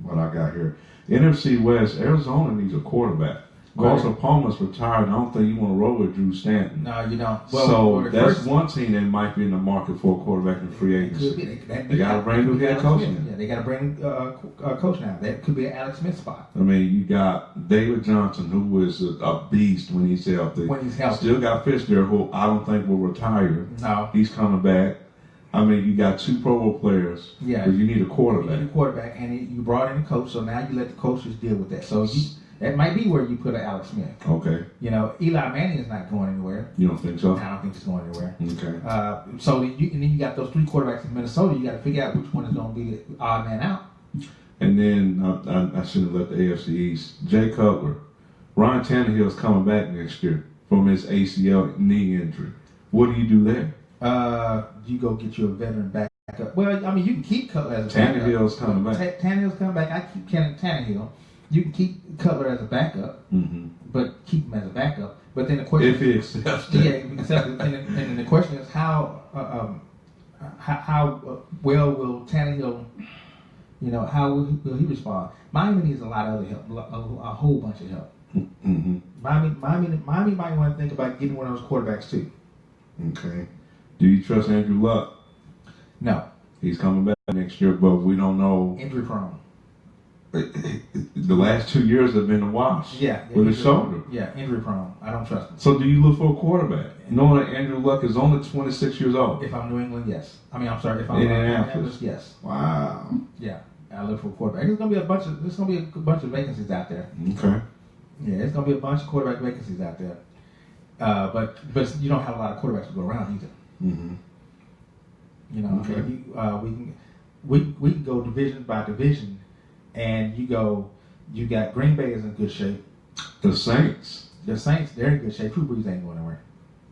what I got here, NFC West, Arizona needs a quarterback. Carson Palmer's retired. I don't think you want to roll with Drew Stanton. No, you don't. So that's one team that might be in the market for a quarterback in free agency. They got a brand new head coach. Yeah, they got a brand new coach now. That could be an Alex Smith spot. I mean, you got David Johnson, who is a beast when he's healthy. When he's healthy. Still got Fish there, who I don't think will retire. No. He's coming back. I mean, you got two Pro Bowl players. Yeah. But you need a You quarterback. need a quarterback, and you brought in a coach, so now you let the coaches deal with that. So that might be where you put an Alex Smith. Okay. You know, Eli Manning is not going anywhere. You don't think so? I don't think he's going anywhere. Okay. So and then you got those three quarterbacks in Minnesota. You got to figure out which one is going to be the odd man out. And then I should have left the AFC East. Jay Cutler. Ryan Tannehill's coming back next year from his ACL knee injury. What do you do there? You go get you a veteran backup. Well, I mean, you can keep Cutler as a backup. Tannehill's coming back. Tannehill's coming back. I keep Tannehill. You can keep Cutler as a backup, Mm-hmm. but keep him as a backup. But then the question If he accepts yeah, that. accept it. And then the question is how well will Tannehill, you know, how will he respond? Miami needs a lot of other help, a whole bunch of help. Mm-hmm. Miami might want to think about getting one of those quarterbacks too. Okay. Do you trust Andrew Luck? No, He's coming back next year, but we don't know. injury prone. The last 2 years have been a wash. Yeah, With his injury shoulder. prone. Yeah, injury prone. I don't trust him. So do you look for a quarterback? Knowing that Andrew Luck is only 26 years old. If I'm New England, yes. I mean, I'm sorry. If I'm Indianapolis. yes. Wow. Yeah, I look for a quarterback. There's gonna be a bunch of vacancies out there. Okay. Yeah, it's gonna be a bunch of quarterback vacancies out there. But you don't have a lot of quarterbacks to go around either. Mm-hmm. You know, Okay. we can go division by division, and you got Green Bay is in good shape. The Saints. The Saints, they're in good shape. Drew Brees ain't going anywhere.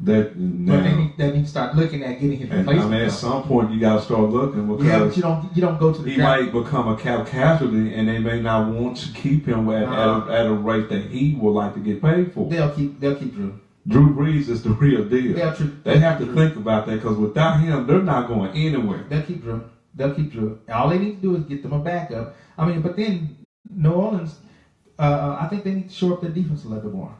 That now. But they need to start looking at getting his And I replacement. mean, at some point you got to start looking because Yeah, but you don't go to the he draft. might become a cap casualty, and they may not want to keep him at a rate that he would like to get paid for. They'll keep Drew. Drew Brees is the real deal. They'll They have to think about that because without him, they're not going anywhere. They'll keep Drew. All they need to do is get them a backup. I mean, but then New Orleans, I think they need to shore up their defense a little bit more.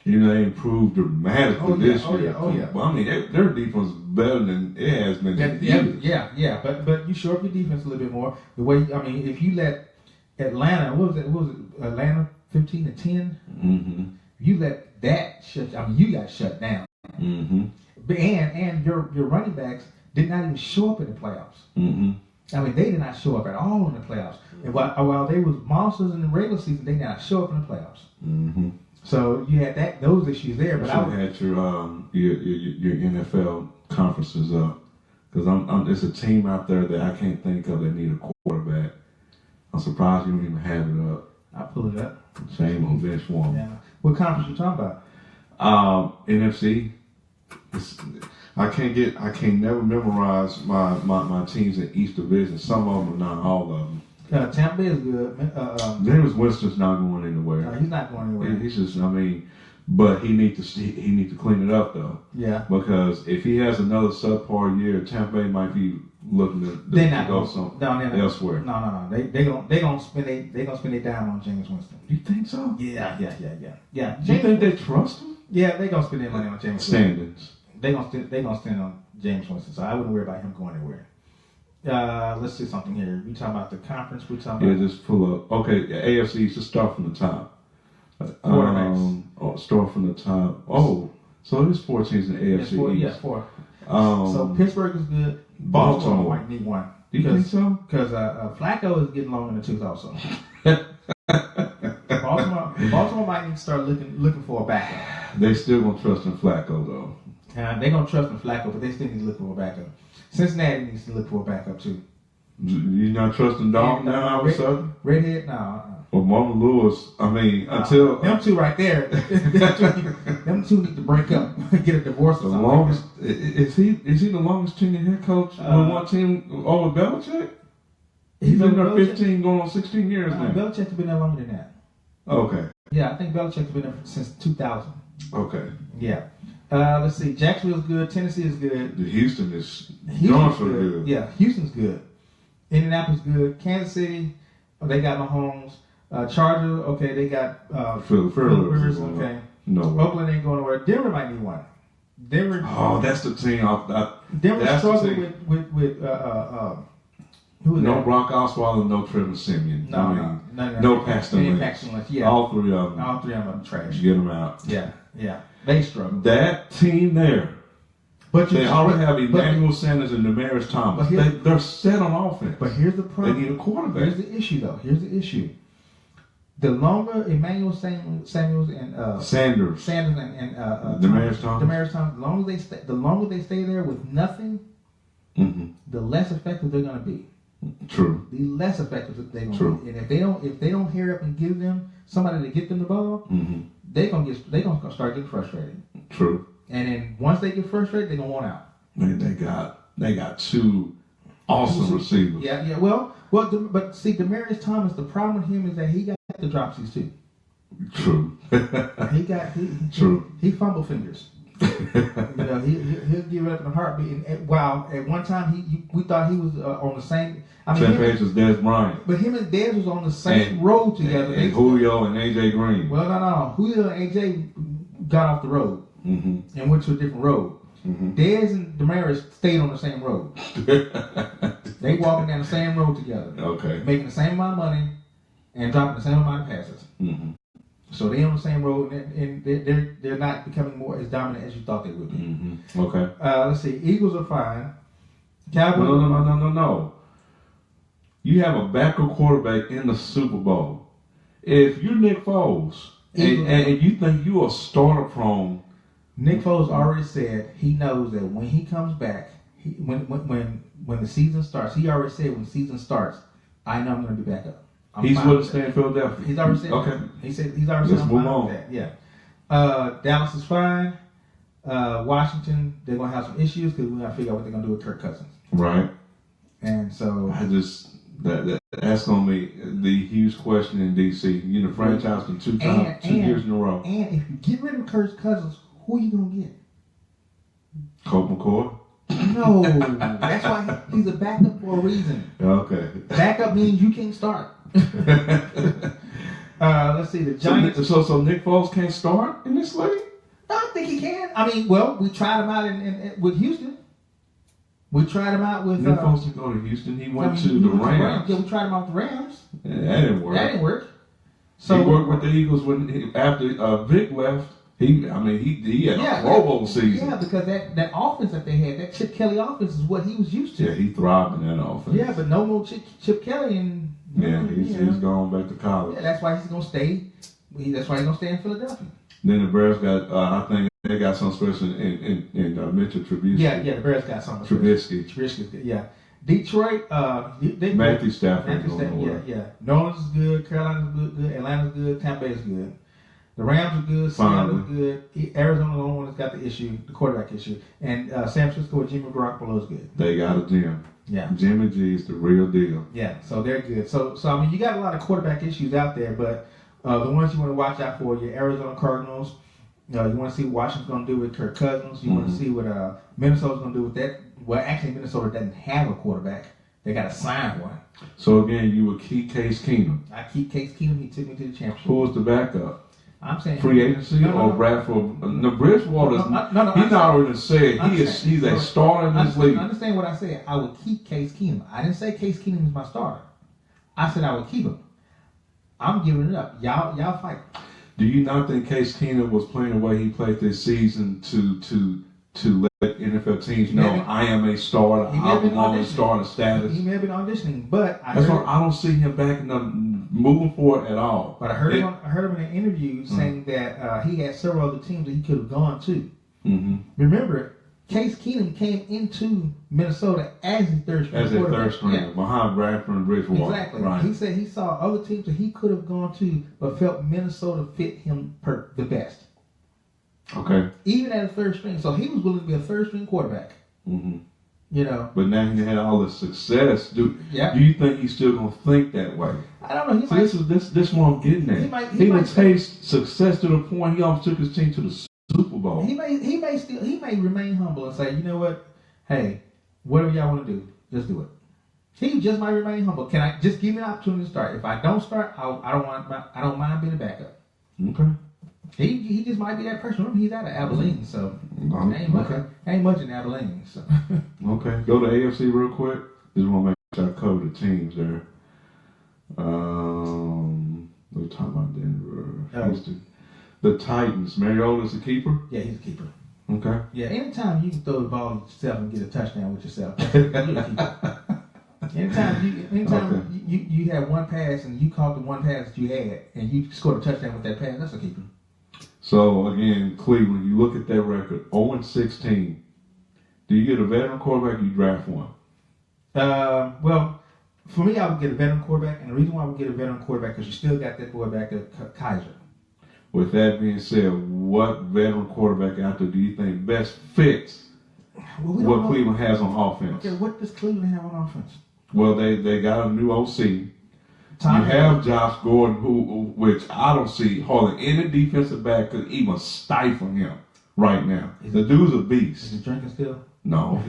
You know, they improved dramatically this year. Oh yeah. I mean, their defense is better than it has been in years. Yeah. But you shore up your defense a little bit more. The way if you let Atlanta, what was it? Atlanta 15-10. Mm-hmm. You let that shut. I mean, you got shut down. Mm-hmm. And your running backs, did not even show up in the playoffs. Mm-hmm. I mean, they did not show up at all in the playoffs. And while they was monsters in the regular season, they did not show up in the playoffs. Mm-hmm. So you had those issues there. But you had your NFL conferences up because there's a team out there that I can't think of that need a quarterback. I'm surprised you don't even have it up. I'll pull it up. Shame on Vince Warren. Yeah. What conference you talking about? NFC. I can't never memorize my teams in each division. Some of them are not all of them. Tampa Bay is good. James Winston's not going anywhere. He's not going anywhere. He's just, but he need to clean it up though. Yeah. Because if he has another subpar year, Tampa Bay might be looking to go elsewhere. No. They gonna spend their dime on James Winston. You think so? Yeah. You think they trust him? Yeah, they gonna spend their money on James Winston. Standings. They gonna spend on James Winston. So I wouldn't worry about him going anywhere. Let's see something here. We talking about the conference. We talking about just pull up. Okay, AFC. Just start from the top. Start from the top. Oh, so there's 4 teams in the AFC. Four. East. Yeah, 4. So So Pittsburgh is good. Baltimore might need one. Do you think so? Because Flacco is getting long in the tooth also. Baltimore might need to start looking for a backup. They still gonna trust in Flacco though. They're gonna trust in Flacco, but they still need to look for a backup. Cincinnati needs to look for a backup too. You not trusting Dalton now all of a sudden? Redhead, no. Well, Marvin Lewis. Until them two right there, them two need to break up, get a divorce or the something. longest is he the longest tenured head coach with one team over Belichick? He's been there 15, going on 16 years now. Belichick has been there longer than that. Okay. Yeah, I think Belichick has been there since 2000. Okay. Yeah. Let's see. Jacksonville's good. Tennessee is good. Houston is Houston's so good. Yeah, Houston's good. Indianapolis good. Kansas City, they got Mahomes. Chargers, okay, they got Philip Rivers. Okay. No. Oakland ain't going nowhere. Denver might need one. Denver. Oh, that's the team. Denver struggling with who is no that? Brock Osweiler, no Trevor Simeon. No Paxton Lynch. Yeah. All three of them. All 3 of them are trash. Get them out. Yeah. They struggle. That team there. But They already have Emmanuel Sanders and Demaryius Thomas. They're set on offense. But here's the problem. They need a quarterback. Here's the issue, though. The longer Emmanuel Samuels and Sanders and Demaryius Thomas, the longer they stay there with nothing, the less effective they're going to be. True. The less effective they're going to be. And if they don't hurry up and give them somebody to get them the ball, they're gonna start getting frustrated. True. And then once they get frustrated, they're gonna want out. Man, they got 2 awesome receivers. Yeah. Well, but see, Demaryius Thomas, the problem with him is that he got the dropsies too. True. True. He fumble fingers. He'll give it up in a heartbeat. And while at one time we thought he was on the same. Same page as Dez Bryant. But him and Dez was on the same road together. And Julio and AJ Green. Well, no. Julio and AJ got off the road and went to a different road. Dez and Demaryius stayed on the same road. They walking down the same road together. Okay. Making the same amount of money and dropping the same amount of passes. So they on the same road, and they're not becoming more as dominant as you thought they would be. Okay. Let's see. Eagles are fine. Cowboys. No. You have a backup quarterback in the Super Bowl. If you're Nick Foles and you think you are starter prone, Nick Foles already said he knows that when he comes back, when the season starts, he already said when the season starts, I know I'm going to be back up. He's willing to stay in Philadelphia. He's already said. Okay. He said he's already said. Let's move on. That. Yeah. Dallas is fine. Washington, they're gonna have some issues because we gotta figure out what they're gonna do with Kirk Cousins. Right. And so that's gonna be the huge question in DC. You know, franchise for 2 years in a row. And if you get rid of Kirk Cousins, who are you gonna get? Colt McCoy. No, that's why he's a backup for a reason. Okay. Backup means you can't start. Let's see, the Giants. So Nick Foles can't start in this league? I don't think he can. I mean, well, we tried him out with Houston. We tried him out with. Nick Foles didn't go to Houston. He went to the Rams. Yeah, we tried him out with the Rams. Yeah, that didn't work. That didn't work. So he worked with the Eagles after Vic left. He had a Pro Bowl season. Yeah, because that offense that they had, that Chip Kelly offense is what he was used to. Yeah, he thrived in that offense. Yeah, but no more Chip Kelly and he's going back to college. Yeah, that's why he's gonna stay. That's why he's gonna stay in Philadelphia. Then the Bears got, I think they got some special in Mitchell Trubisky. Yeah, the Bears got something. Trubisky. Trubisky's good. Yeah, Detroit. They Matthew Stafford. Matthew Stafford. Yeah. New Orleans is good. Carolina's good. Atlanta's good. Tampa Bay's good. The Rams are good. Seattle's good. Arizona's the only one that's got the issue, the quarterback issue, and San Francisco with Jimmy Garoppolo is good. They got a gym. Yeah. Jimmy G is the real deal. Yeah, so they're good. So I mean, you got a lot of quarterback issues out there, but the ones you want to watch out for, your Arizona Cardinals. You want to see what Washington's going to do with Kirk Cousins. You want to see what Minnesota's going to do with that. Well, actually, Minnesota doesn't have a quarterback. They got to sign one. So again, you would keep Case Keenum. I keep Case Keenum. He took me to the championship. Who was the backup? I'm saying Free agency or Bradford? No, Bridgewater's. He's already said he's a starter in this league. Understand what I said? I would keep Case Keenum. I didn't say Case Keenum is my starter. I said I would keep him. I'm giving it up. Y'all fight. Do you not think Case Keenum was playing the way he played this season to let NFL teams know I am a starter, I belong in starter status? He may have been auditioning, but I don't see him backing up, moving forward at all. But I heard him in an interview saying that he had several other teams that he could have gone to. Mm-hmm. Remember, Case Keenum came into Minnesota as a third string behind Bradford and Bridgewater. Exactly. Right. He said he saw other teams that he could have gone to, but felt Minnesota fit him the best. Okay. Even at a third string, so he was willing to be a third string quarterback. Mm-hmm. You know. But now he had all this success. Do you think he's still gonna think that way? I don't know. This what I'm getting at. He might taste success to the point he almost took his team to the Super Bowl. He may remain humble and say, you know what, hey, whatever y'all want to do, just do it. He just might remain humble. Can I just give me an opportunity to start? If I don't start, I don't mind being a backup. Okay. He just might be that person. Remember, he's out of Abilene, so ain't much in Abilene. So. Okay, go to AFC real quick. Just want to make sure I cover the teams there. We're talking about Denver, Houston. The Titans. Mariota's a keeper? Yeah, he's a keeper. Okay. Yeah, anytime you can throw the ball yourself and get a touchdown with yourself, you're a keeper. Anytime you have one pass and you caught the one pass that you had and you scored a touchdown with that pass, that's a keeper. So, again, Cleveland, you look at that record, 0-16. Do you get a veteran quarterback or you draft one? Well, for me, I would get a veteran quarterback, and the reason why I would get a veteran quarterback is you still got that boy back there, Kaiser. With that being said, what veteran quarterback out there do you think best fits what Cleveland has on offense? Okay, what does Cleveland have on offense? Well, they got a new OC. You have Josh Gordon, which I don't see hardly any defensive back could even stifle him right now. The dude's a beast. Is he drinking still? No,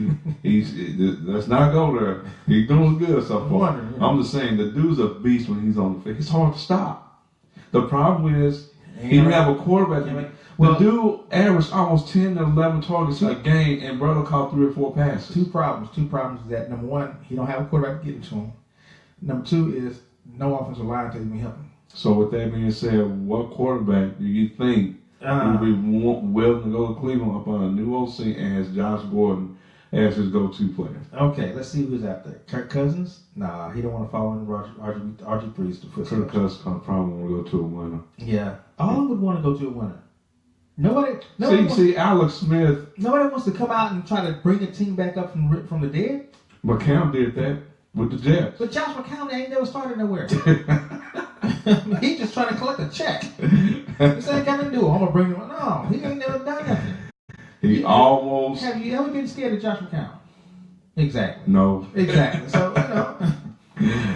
let's not go there. He's doing good so far. I'm just saying, the dude's a beast when he's on the field. It's hard to stop. The problem is, he didn't have a quarterback. The dude averaged almost 10 to 11 targets a game, and brother caught 3 or 4 passes. Two problems is that, number one, he don't have a quarterback getting to him. Number two is no offensive line to even help him. So with that being said, what quarterback do you think would be willing to go to Cleveland up on a new OC and has Josh Gordon as his go-to player? Okay, let's see who's out there. Kirk Cousins? Nah, he don't want to follow in RG3's footsteps. Kirk Cousins probably want to go to a winner. Yeah, all would want to go to a winner. Nobody see, Alex Smith. Nobody wants to come out and try to bring a team back up from the dead. McCown did that with the Jets. But Josh McCown ain't never started nowhere. He just trying to collect a check. He said, "Got to do. I'm gonna bring him." No, he ain't never done nothing. Have you ever been scared of Josh McCown? Exactly. No. Exactly. So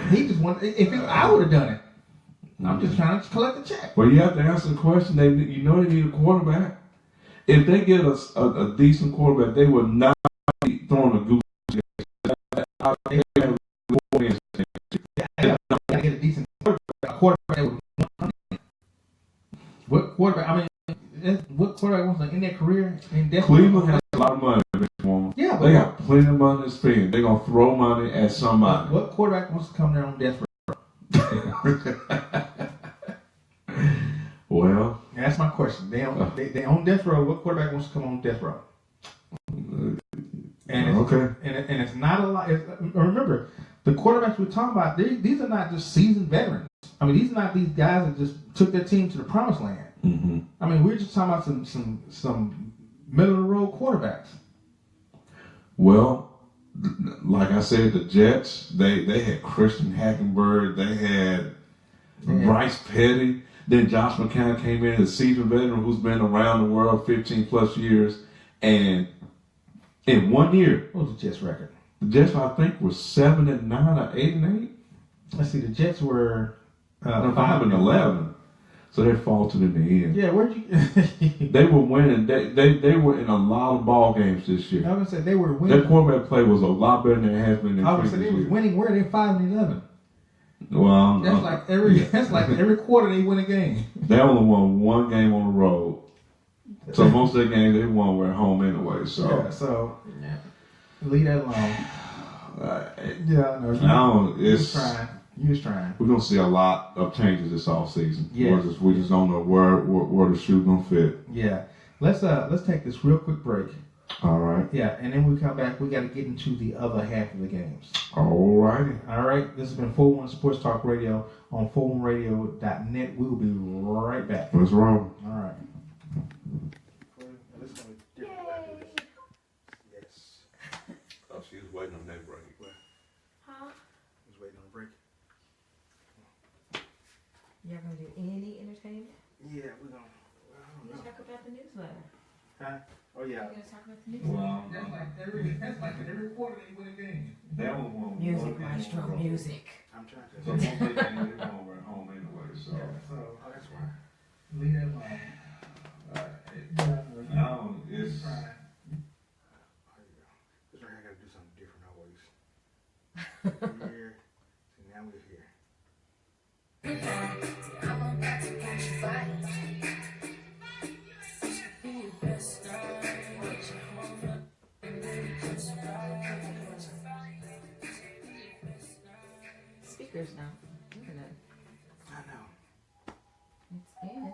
he just wanted. I would have done it. I'm just trying to collect a check. Well, you have to answer the question. They need a quarterback. If they get a decent quarterback, they will not be throwing a goose. They gotta get a decent quarterback. What quarterback? I mean, what quarterback wants to end their career in death? Cleveland has a lot of money. Yeah, but they got plenty of money to spend. They're gonna throw money at somebody. What quarterback wants to come there on death row? Well, that's my question. They on death row. What quarterback wants to come on death row? And Okay. And it's not a lot. Remember, the quarterbacks we're talking about, these are not just seasoned veterans. I mean, these are not these guys that just took their team to the promised land. Mm-hmm. I mean, we're just talking about some middle of the road quarterbacks. Well, like I said, the Jets, they had Christian Hackenberg, they had Bryce Petty, then Josh McCown came in, a seasoned veteran who's been around the world 15 plus years, and in 1 year, What was the Jets record? the Jets I think were 7-9 or 8-8. Let's see, the Jets were 5-11. So they faltered in the end. Yeah, where'd you? They were winning. They were in a lot of ball games this year. I was gonna say they were Their winning. quarterback play was a lot better than it has been in I was previous gonna say they was years. winning. Where they 5-11? Well, That's like every quarter they win a game. they only won one game on the road. So most of the games they won were at home anyway. So Leave that alone. Yeah, I know. You was trying. You was trying. we're gonna see a lot of changes this offseason. Yeah. We just don't know where the shoe gonna fit. Yeah. Let's take this real quick break. All right. Yeah, and then we come back. We got to get into the other half of the games. All righty. All right. This has been 401 Sports Talk Radio on 401radio.net. We will be right back. Let's roll. All right. Yes. Oh, she was waiting on that break. Huh? Just waiting on a break. Y'all gonna do any entertainment? Yeah, we're gonna. Let's talk about the newsletter. Huh? Oh We're yeah. gonna talk about the newsletter. Well, That's like every quarter they win a game. that was one. Music, maestro, music. I'm trying to. So most of the games they won were at home anyway. So Oh, that's why. Leave that alone. now it's. This right here, I gotta do something different always. Here. See, now we're here. Speakers now. Look at that. I know. It's in.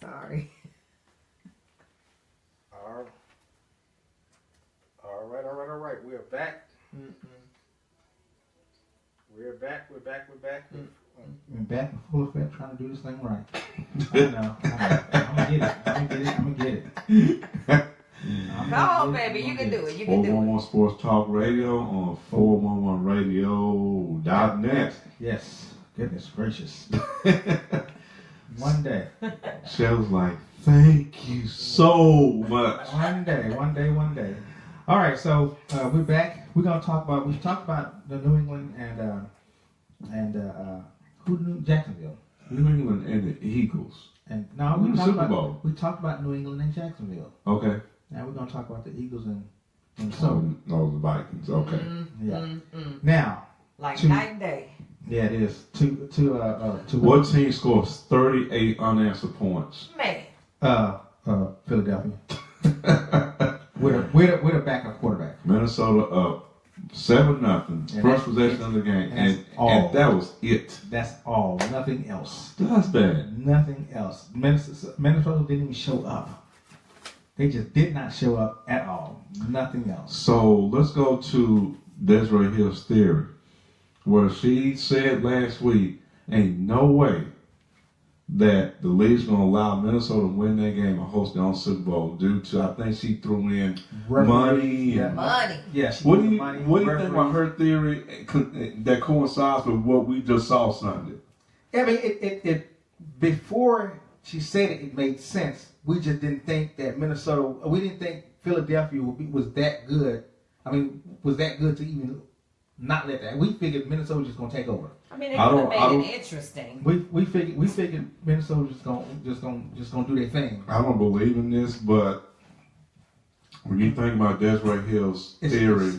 Sorry. All right. We're back. We're back. We're back in full effect trying to do this thing right. I know. I'm gonna get it. Come on, baby. You can do it. You can do it. 411 Sports Talk Radio on 411radio.net. Yes. Goodness gracious. One day. Shell's like, thank you so much. One day. All right, so we're back. We've talked about the New England and who knew Jacksonville. New England and the Eagles. And no, Who the Super Bowl? We talked about New England and Jacksonville. Okay. Now we're gonna talk about the Eagles and So the Vikings. Okay. yeah. Now, Like night and day. yeah, it is two. What team scores 38 unanswered points? Man. Philadelphia. with a backup quarterback. Minnesota up 7-0. First possession of the game, and that was it. That's all. Nothing else. That's bad. Nothing else. Minnesota didn't even show up. They just did not show up at all. Nothing else. So let's go to Desiree Hill's theory, where she said last week, ain't no way that the league's going to allow Minnesota to win that game and host their own Super Bowl due to, I think she threw in money. Yeah. Money. Yeah. What do you think about her theory that coincides with what we just saw Sunday? I mean, it before she said it made sense. We just didn't think that Minnesota. We didn't think Philadelphia was that good. I mean, was that good to even not let that. We figured Minnesota was just gonna take over. I mean, it could have made it interesting. We figured Minnesota was just gonna do their thing. I don't believe in this, but when you think about Desiree Hill's theory,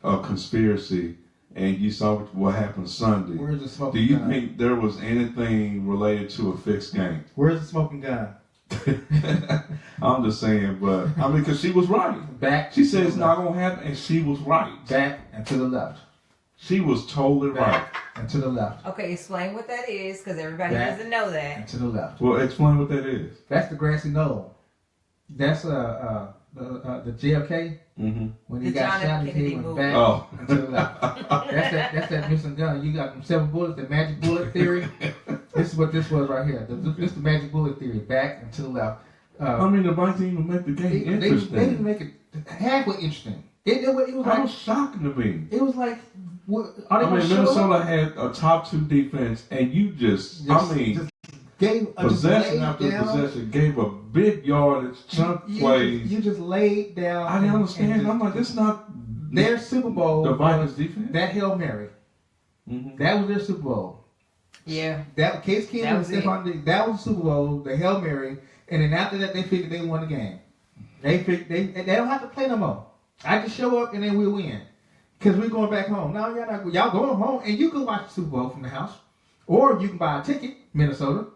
conspiracy, and you saw what happened Sunday, where's the smoking do you gun? think there was anything related to a fixed game? Where's the smoking gun? I'm just saying, but I mean, because she was right. Back. She said it's not gonna happen, and she was right. Back and to the left. She was totally right. Back and to the left. Okay, explain what that is, because everybody Back doesn't know that. And to the left. Well, explain what that is. That's the grassy knoll. That's the JFK when he The got John F. shot. He Kennedy went movie. back Oh. and to the left. That's that missing gun. You got them 7 bullets, the magic bullet theory. This is what this was right here. This is the magic bullet theory. Back and to the left. I mean, the Vikings didn't even make the game interesting. They didn't make it halfway interesting. It was That like was shocking to me. it was like. What, are they I mean, gonna show Minnesota up? had a top 2 defense, and you just gave possession after down. possession, gave a big yardage, chunk plays. You just laid down. I didn't understand. I'm like, this is not their Super Bowl. the Vikings was defense. That Hail Mary. That was their Super Bowl. Yeah. That Case Keenum and Stephon Diggs. That was the Super Bowl. The Hail Mary. And then after that, they figured they won the game. They don't have to play no more. I just show up and then we'll win. Because we're going back home. No, y'all going home and you can watch the Super Bowl from the house. Or you can buy a ticket, Minnesota,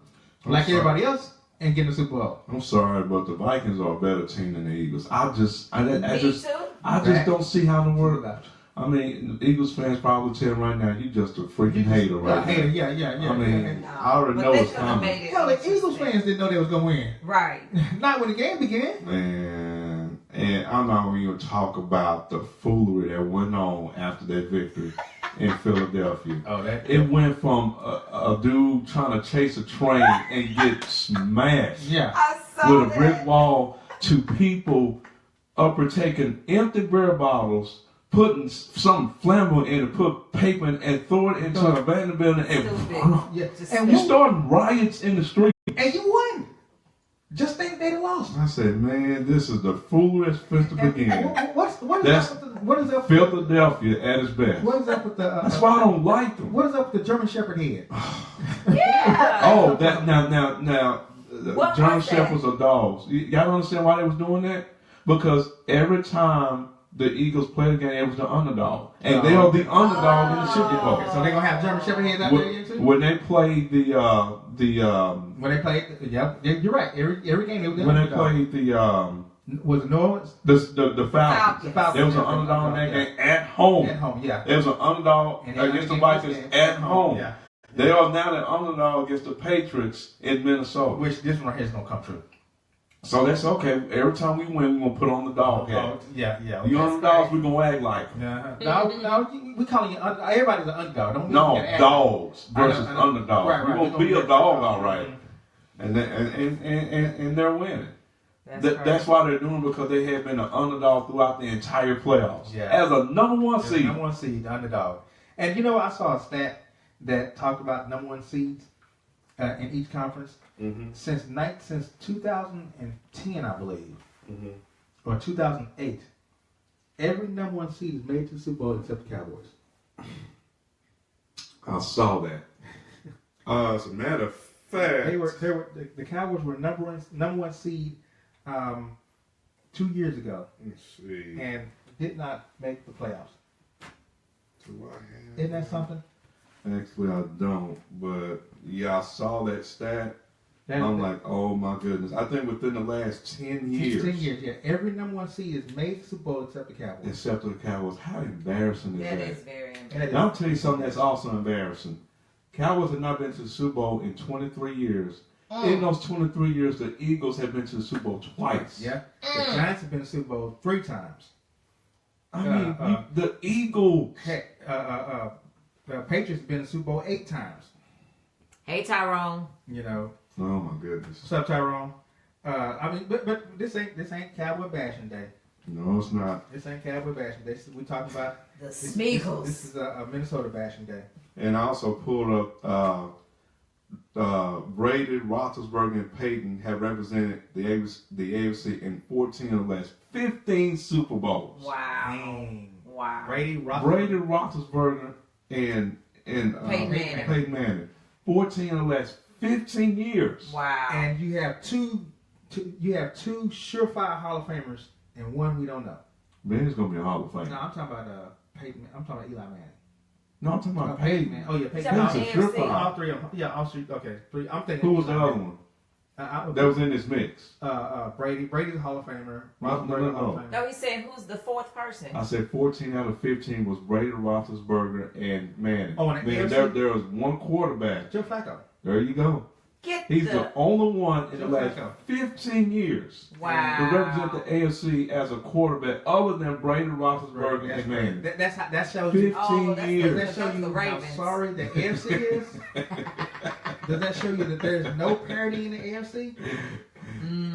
like everybody else, and get the Super Bowl. I'm sorry, but the Vikings are a better team than the Eagles. I just Back. don't see how the world. Left. I mean, the Eagles fans probably tell right now, you just a freaking hater right now. Yeah. I mean, I already But know they it's could've coming. made it Hell, the Eagles interesting. fans didn't know they was going to win. Right. Not when the game began. Man, and I'm not going to even talk about the foolery that went on after that victory in Philadelphia. Oh, It went from a dude trying to chase a train and get smashed Yeah. I saw with a brick wall to people taking empty beer bottles, putting some flammable in it, put paper and throw it into an abandoned building, and Yeah. Just And you starting riots in the street. And you won. Just think they'd have lost. I said, man, this is the foolish place to begin. What is up? Philadelphia at its best. What is up with the? That's why I don't like them. What is up with the German Shepherd head? Yeah. Oh, that now. What German was that? Shepherds are dogs. Y'all don't understand why they was doing that? Because every time the Eagles played a game, it was the underdog, and they are the underdog in the Super Bowl. So they're gonna have German Shepherd heads out there again too. When they played When they played, you're right. Every game they were when they played was it New Orleans? the Falcons, The Falcons. there was an underdog in that game at home. At home, yeah. There was an underdog And they against the understand Vikings this game at home. Yeah. They are now the underdog against the Patriots in Minnesota. Which this one right here is gonna come true. So that's okay. Every time we win, we're gonna put on the dog hat. Yeah. You underdogs, we're gonna act like them. No, we calling you. Everybody's an underdog. Don't No, act dogs I know, versus I know. underdogs. Right, We're right. gonna be a dog, all right. And they're winning. That's why they're doing it, because they have been an underdog throughout the entire playoffs. Yeah. As a number one Yeah, seed. number one seed, the underdog. And you know, I saw a stat that talked about number one seeds in each conference since 2010, I believe, or 2008. Every number one seed is made to the Super Bowl except the Cowboys. I saw that. As a matter of fact, The Cowboys were number one seed 2 years ago let's see. and did not make the playoffs. Do I have Isn't that something? Actually, I don't. But yeah, I saw that stat. I'm like, oh my goodness. I think within the last 10 years. 10 years, yeah. Every number one seed is made to the Super Bowl except the Cowboys. Except for the Cowboys. How embarrassing is that? That is very And embarrassing. And I'll tell you something that's also embarrassing. Cowboys have not been to the Super Bowl in 23 years. In those 23 years, the Eagles have been to the Super Bowl twice. Yeah. The Giants have been to the Super Bowl 3 times. I mean, the Eagles. Heck, the Patriots have been to the Super Bowl 8 times. Hey, Tyrone. You know. Oh my goodness. What's up, Tyrone? I mean, but this ain't Cowboy bashing day. No, it's not. This ain't Cowboy bashing day. We talking about The this Smeagol's. is a Minnesota bashing day. And I also pulled up Brady, Roethlisberger, and Peyton have represented the AFC in 14 of the last 15 Super Bowls. Wow. Dang. Wow. Brady, Brady, Roethlisberger, and Peyton Manning. 14 of the last 15 years. Wow. and you have two surefire Hall of Famers and one we don't know. Manning's gonna be a Hall of Fame. No, I'm talking about Peyton. I'm talking about Eli Manning. No, I'm talking about Peyton. Oh yeah, Peyton. Talking about That's a AFC. surefire. All three of them. Yeah, all three. Okay, 3. I'm thinking. Who was the Eli other Manning. one That that was in this mix? Brady. Brady's a Hall of Famer. No. Roethlisberger's a Hall of Famer. No, he said who's the fourth person? I said 14 out of 15 was Brady, Roethlisberger, and Manning. Oh, and the Then AFC? there was one quarterback. Joe Flacco. There you go. Get He's the only one in the Joe last Flacco. 15 years Wow. to represent the AFC as a quarterback other than Brady, Roethlisberger, and Manning. That shows you. 15 that's years. Does that show That's you the how Ravens. sorry the AFC is? Does that show you that there's no parity in the AFC?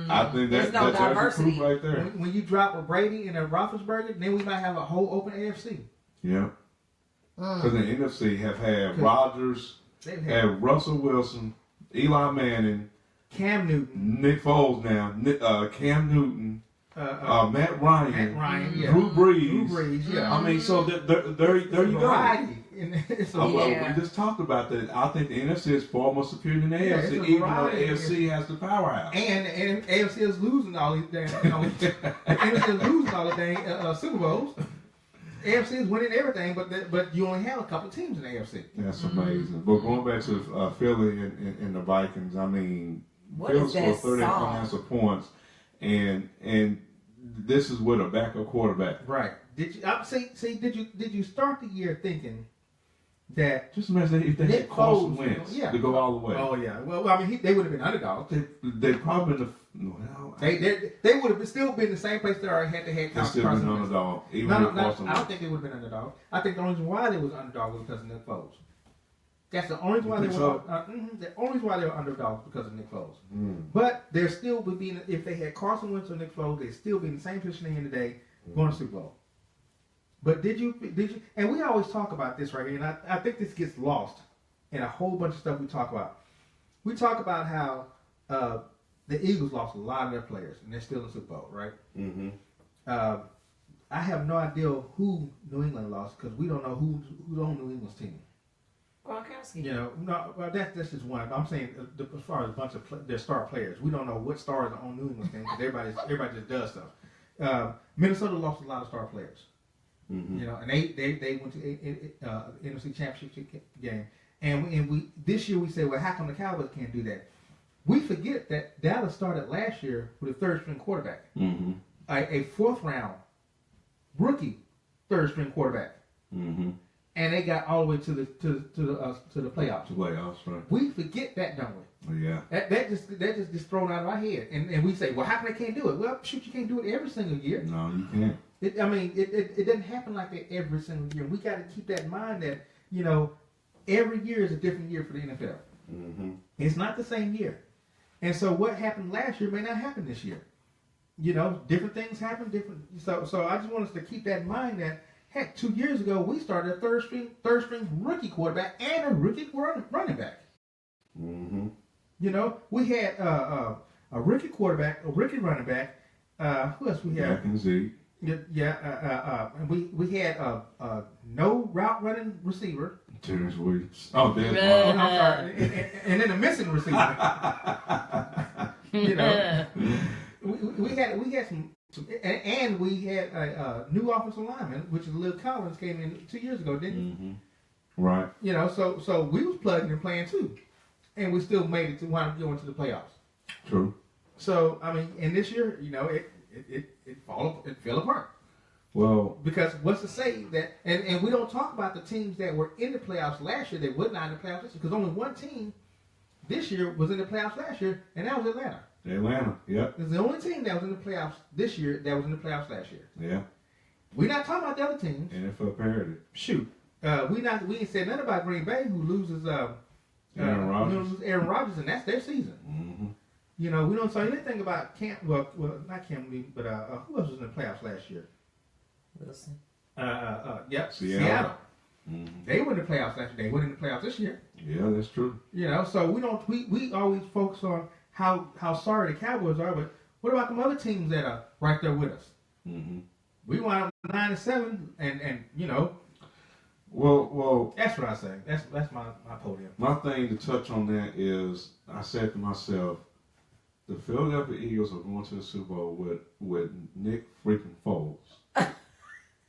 I think There's that, no that's the diversity. proof right there. When you drop a Brady and a Roethlisberger, then we might have a whole open AFC. Yeah. Because the NFC have had Rodgers, They've had had Russell Wilson, Eli Manning, Cam Newton, Nick Foles now, Cam Newton, Matt Ryan, yeah. Drew Brees. Drew Brees, yeah. I mean, so there you go. Variety. It's a Well, Yeah. we just talked about that. I think the NFC is far more superior than the Yeah, AFC, it's a even though the variety. AFC has the powerhouse. and AFC is losing all these damn. The NFC is losing all the dang Super Bowls. AFC is winning everything, but you only have a couple of teams in the AFC. That's amazing. But going back to Philly and the Vikings, I mean, What Philly is that scored 30 song? financial points, and this is with a backup quarterback. Right. Did you did you start the year thinking that Just imagine if they Nick had Carson Foles, Wentz yeah. to go all the way. Oh yeah. Well, I mean, they would have been underdogs. They probably been They would have still been the same place they already had to head they still been underdog, even No, with no, Carson I don't Wentz. think they would have been underdog. I think the only reason why they was underdog was because of Nick Foles. That's the only reason why You they think were. so? The only reason why they were underdogs because of Nick Foles. Mm. But there still would be, if they had Carson Wentz or Nick Foles, they'd still be in the same position they're in today, going to Super Bowl. But did you? And we always talk about this right here, and I think this gets lost in a whole bunch of stuff we talk about. We talk about how the Eagles lost a lot of their players, and they're still in the Super Bowl, right? Mm-hmm. I have no idea who New England lost because we don't know who's on New England's team. Gronkowski. You know, no, well, that's just one. I'm saying as far as a bunch of their star players, we don't know what stars are on New England's team because everybody just does stuff. Minnesota lost a lot of star players. Mm-hmm. You know, and they went to NFC Championship game, and we this year we say, well, how come the Cowboys can't do that? We forget that Dallas started last year with a third string quarterback, Mm-hmm. a 4th round rookie third string quarterback, Mm-hmm. and they got all the way to the playoffs. Playoffs, right? We forget that, don't we? Yeah. That just thrown out of our head, and we say, well, how come they can't do it? Well, shoot, you can't do it every single year. No, you can't. It doesn't happen like that every single year. We got to keep that in mind that every year is a different year for the NFL. Mm-hmm. It's not the same year, and so what happened last year may not happen this year. Different things happen. So I just want us to keep that in mind that heck, 2 years ago we started a third string rookie quarterback and a rookie running back. Mm-hmm. We had a rookie quarterback, a rookie running back. Who else we had? Jack and Zeke. And we had no route running receiver. Terrence Williams. Oh, there's Oh, one. I'm sorry. And then a missing receiver. we had some and we had a new offensive lineman, which is Lil Collins, came in 2 years ago, didn't he? Mm-hmm. Right. So we was plugging and playing too, and we still made it to wind up going to the playoffs. True. So and this year, it fell apart. Well, Because what's to say that, and we don't talk about the teams that were in the playoffs last year that were not in the playoffs this year, because only one team this year was in the playoffs last year, and that was Atlanta. Atlanta. Yep. It's the only team that was in the playoffs this year that was in the playoffs last year. Yeah. We're not talking about the other teams. NFL parity. Shoot. We ain't said nothing about Green Bay, who loses Aaron Rodgers. Aaron Rodgers, and that's their season. Mm-hmm. We don't say anything about not Cam Newton, but who else was in the playoffs last year? Wilson. Yep, Seattle. Mm-hmm. They were in the playoffs last year. They went in the playoffs this year. Yeah, that's true. So we always focus on how sorry the Cowboys are, but what about them other teams that are right there with us? Mm-hmm. We wound up 9-7, and Well, that's what I say. That's my podium. my thing to touch on that is, I said to myself, the Philadelphia Eagles are going to the Super Bowl with Nick freaking Foles.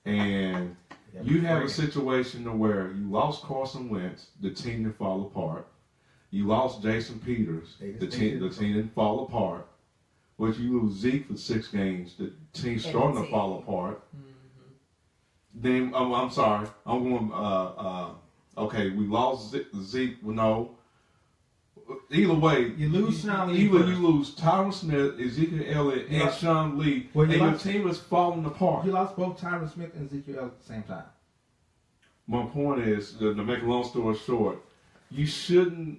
And you have a situation to where you lost Carson Wentz, the team didn't fall apart. You lost Jason Peters, the team didn't fall apart. But you lose Zeke for 6 games, the team's starting to fall apart. Mm-hmm. Then I'm sorry, I'm going. Okay, we lost Zeke. Well, no. Either way, You lose Sean Lee either first. you lose Tyron Smith, Ezekiel Elliott, and Sean Lee, Well, and you your lost- team is falling apart. You lost both Tyron Smith and Ezekiel Elliott at the same time. My point is, to make a long story short, you should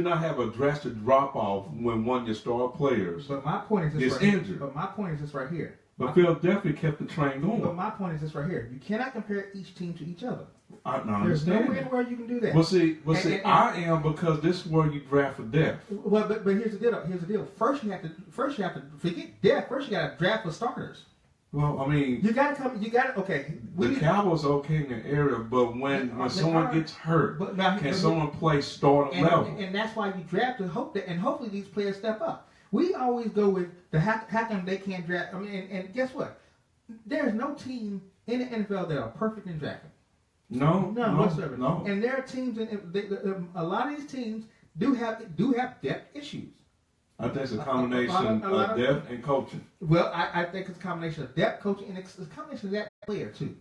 not have a drastic drop off when one of your star players But my point is this is right here. injured. But my point is this right here. But Philadelphia kept the train But going. my point is this right here. You cannot compare each team to each other. I There's no understand. way where you can do that. Well, see, And- I am, because this is where you draft for depth. Well, but here's the deal. Here's the deal. First you have to forget depth. First you got to draft for starters. Well, I mean, You got to come. You got to okay. the Cowboys are okay in the area, but when someone gets hurt, can someone play starter level? And that's why you draft to hope that, and hopefully these players step up. We always go with the how come they can't draft. I mean, and guess what? There's no team in the NFL that are perfect in drafting. No, whatsoever. no. And there are teams, a lot of these teams do have depth issues. I think it's a combination a lot of of- depth and coaching. Well, I think it's a combination of depth, coaching, and it's a combination of that player too.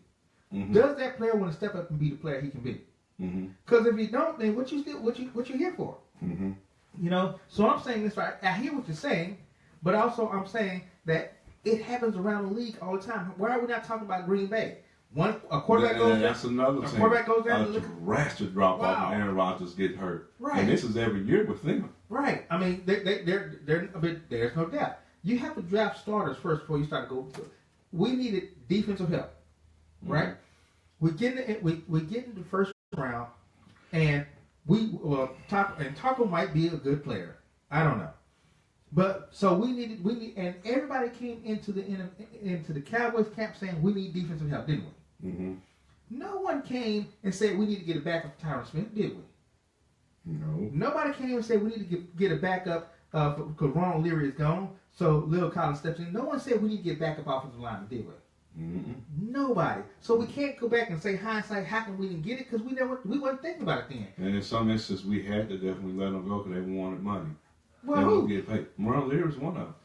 Mm-hmm. Does that player want to step up and be the player he can be? Mm-hmm. Because if you don't, then what you here for? Mm-hmm. So I'm saying this right. I hear what you're saying, but also I'm saying that it happens around the league all the time. Why are we not talking about Green Bay? A quarterback goes down. That's another A thing. quarterback goes down. A drastic drop off Wow. when Aaron Rodgers get hurt. Right. And this is every year with them. Right. I mean, they're a bit. There's no depth. You have to draft starters first before you start to go. We needed defensive help, right? We get in the first round, and Taco might be a good player. I don't know, but so we need, and everybody came into the Cowboys camp saying we need defensive help, didn't we? Mm-hmm. No one came and said we need to get a backup for Tyron Smith, did we? No. Nobody came and said we need to get a backup because Ron Leary is gone, so Lil Collins steps in. No one said we need to get backup offensive lineman, did we? Mm-hmm. Nobody. So we can't go back and say hindsight, how come we didn't get it? Because we wasn't thinking about it then. And in some instances, we had to definitely let them go because they wanted money. Well, they who? would get paid. Ron Leary is one of them.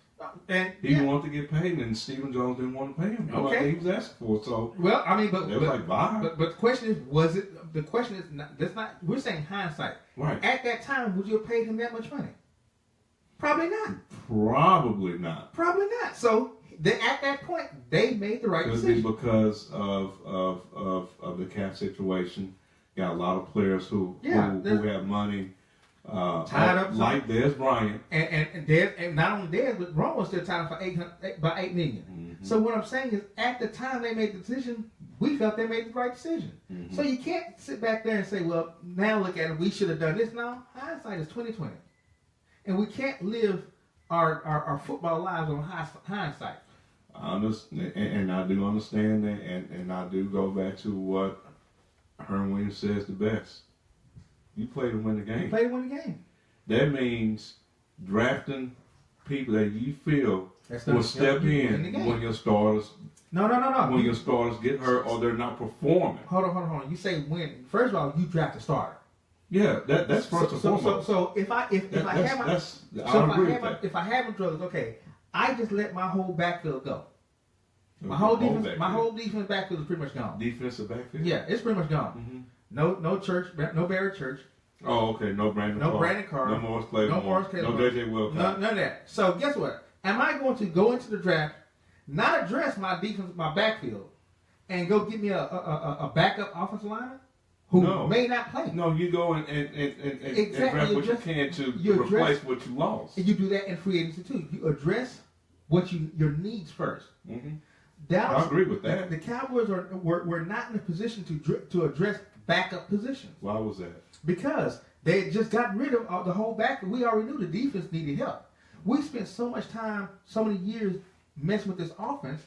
And He yeah. wanted to get paid, and Stephen Jones didn't want to pay him. Okay. He was asking for it, so Well, I mean, but it was like, bye. but the question is, was it? The question is, that's not. We're saying hindsight. Right. At that time, would you have paid him that much money? Probably not. Probably not. Probably not. So at that point, they made the right Could be decision. because of the cap situation. Got a lot of players who have money Tied up like Dez Bryant. And Dez, and not only Dez, but Romo still tied for $8 million. Mm-hmm. So what I'm saying is, at the time they made the decision, we felt they made the right decision. Mm-hmm. So you can't sit back there and say, well, now look at it, we should have done this. No, hindsight is 20/20, and we can't live our football lives on hindsight. I understand, and I do understand that, and I do go back to what Herman Williams says the best. You play to win the game. You play to win the game. That means drafting people that you feel will step in the game. when your starters No. when your starters get hurt or they're not performing. Hold on. You say win. First of all, you draft a starter. Yeah, that's first and foremost. So if I agree with that. If I have drugs, okay, I just let my whole backfield go. My whole defense backfield is pretty much gone. Defensive backfield. Yeah, it's pretty much gone. Mm-hmm. No Barry Church. Oh, okay. No Brandon Carr. No Morris Claiborne. No J.J. Wilcox. None of that. So guess what? Am I going to go into the draft, not address my defense, my backfield, and go get me a backup offensive lineman who may not play? No, you go and draft what you can to replace what you lost. And you do that in free agency too. You address your needs first. Mm-hmm. Dallas, I agree with that. The Cowboys were not in a position to address backup positions. Why was that? Because they had just gotten rid of the whole back. We already knew the defense needed help. We spent so much time, so many years messing with this offense,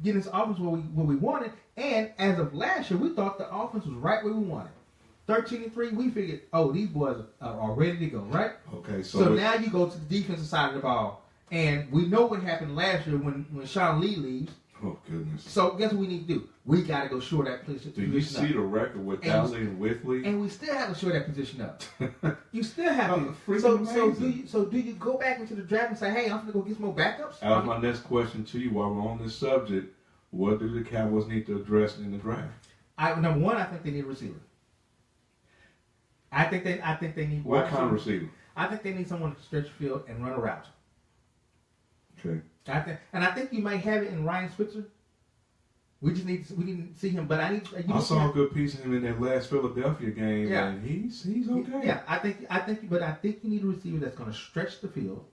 getting this offense where we wanted. And as of last year, we thought the offense was right where we wanted. 13-3, we figured, these boys are ready to go, right? Okay, so now you go to the defensive side of the ball, and we know what happened last year when Sean Lee leaves. Oh, goodness. So guess what we need to do? We got to go shore that position up. Do you see the record with Dowley and Whitley? And we still have to shore that position up. You still have to. So do you go back into the draft and say, hey, I'm going to go get some more backups? That was my next question to you while we're on this subject. What do the Cowboys need to address in the draft? Number one, I think they need a receiver. I think they need what kind of receiver? I think they need someone to stretch the field and run a route. Okay. I think you might have it in Ryan Switzer. We didn't see him, but I saw a good piece of him in that last Philadelphia game, and he's okay. Yeah, I think you need a receiver that's going to stretch the field,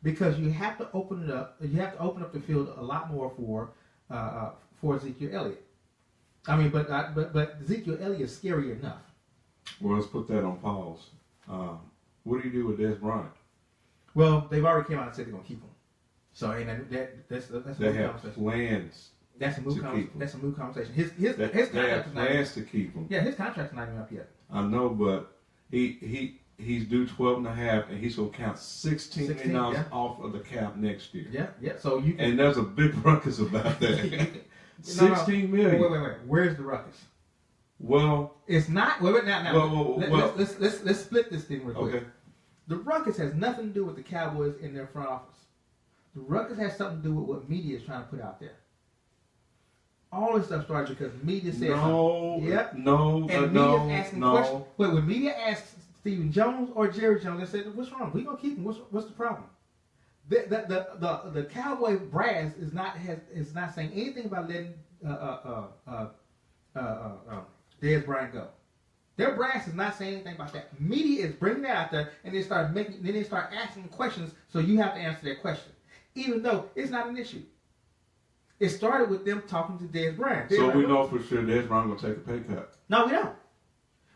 because you have to open it up. You have to open up the field a lot more for Ezekiel Elliott. I mean, but Ezekiel Elliott is scary enough. Well, let's put that on pause. What do you do with Dez Bryant? Well, they've already came out and said they're going to keep him. So, and that's they have plans. That's a moot conversation. His contract they have plans to keep him. Yeah, his contract's not even up yet. I know, but he's due 12.5, and he's gonna count $16 million off of the cap next year. Yeah. So you can, and there's a big ruckus about that. 16 million. Wait. Where's the ruckus? Well, it's not. Wait. Now. Let's split this thing real quick. Okay. The ruckus has nothing to do with the Cowboys in their front office. The ruckus has something to do with what media is trying to put out there. All this stuff started because media said something. Yep. No. Questions. Wait, when media asked Stephen Jones or Jerry Jones, they said, "What's wrong? We're gonna keep him. What's the problem?" The Cowboy brass is not saying anything about letting Dez Bryant go. Their brass is not saying anything about that. Media is bringing that out there, and they start asking questions, so you have to answer their question, even though it's not an issue. It started with them talking to Dez Bryant. So we know for sure Dez Bryant gonna take a pay cut. No, we don't.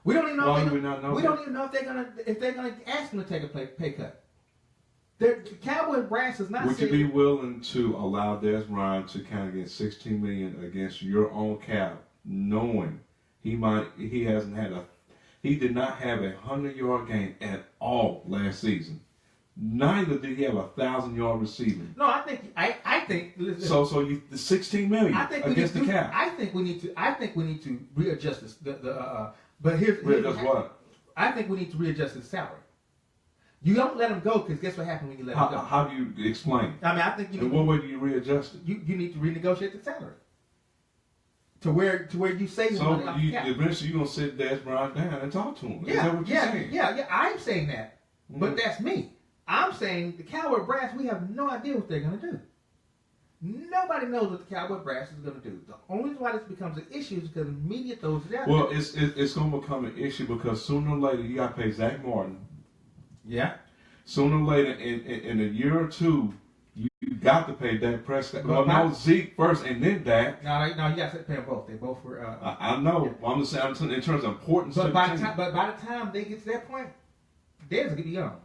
We don't even know. Why do we not know? We don't even know if they're gonna ask him to take a pay cut. The Cowboy brass is not. Would you be willing to allow Dez Bryant to kind of get $16 million against your own cap, knowing he did not have a 100-yard game at all last season. Neither did he have 1,000-yard receiving. No, I think. Listen, so you the $16 million against the cap. I think we need to readjust this. But here's readjust what? I think we need to readjust his salary, You don't let them go because guess what happens when you let them go? How do you explain? I mean, I think In what way do you readjust it? you need to renegotiate the salary to where you save the money So off the cap. eventually you're gonna sit Des Bryant down and talk to him. Is Yeah, that what you're yeah, saying? yeah. I'm saying that, but Mhm. that's me. I'm saying the Cowboy Brass. We have no idea what they're gonna do. Nobody knows what the Cowboy Brass is gonna do. The only reason why this becomes an issue is because the media throws it out. Well, it's gonna become an issue because sooner or later you gotta pay Zach Martin. Yeah. Sooner or later, in a year or two, you got to pay Dak Prescott. Well, Well, no, Zeke first and then Dak. No, you got to pay them both. They both were. I know. Yeah. I'm just saying in terms of importance to But the by the team. time they get to that point, Dez will be gone.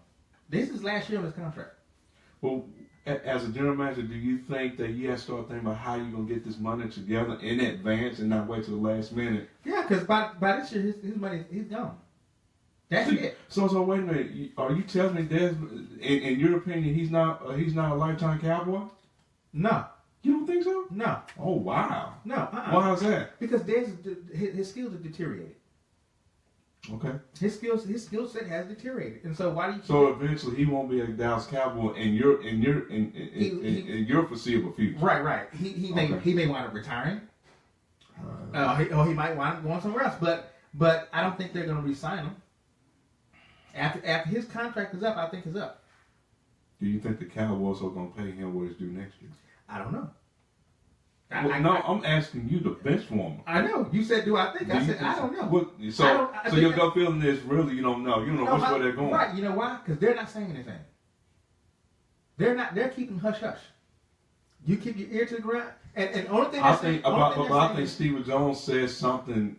This is last year of his contract. Well, as a general manager, do you think that you have to start thinking about how you're going to get this money together in advance and not wait till the last minute? Yeah, because by this year his money he's gone. That's it. So wait a minute. Are you telling me Des, in your opinion, he's not a lifetime Cowboy? No, You don't think so? no, Oh wow. no. Why is that? Because Dez his skills have deteriorated. Okay. His skill set has deteriorated, and so why do you? So eventually he won't be a Dallas Cowboy in your foreseeable future. Right. He may wind up retiring. Or he might wind up going somewhere else. But I don't think they're going to re-sign him. After his contract is up, I think is up. Do you think the Cowboys are going to pay him what he's due next year? I don't know. I'm asking you, the bench warmer. I know. You said, do I think? I said, I don't know. So I think your that- gut feeling is really you don't know. You don't know which way they're going. Right. You know why? Because they're not saying anything. They're keeping hush hush. You keep your ear to the ground. And only thing I they're saying- think only about, thing but they're I saying think is- Stephen Jones said something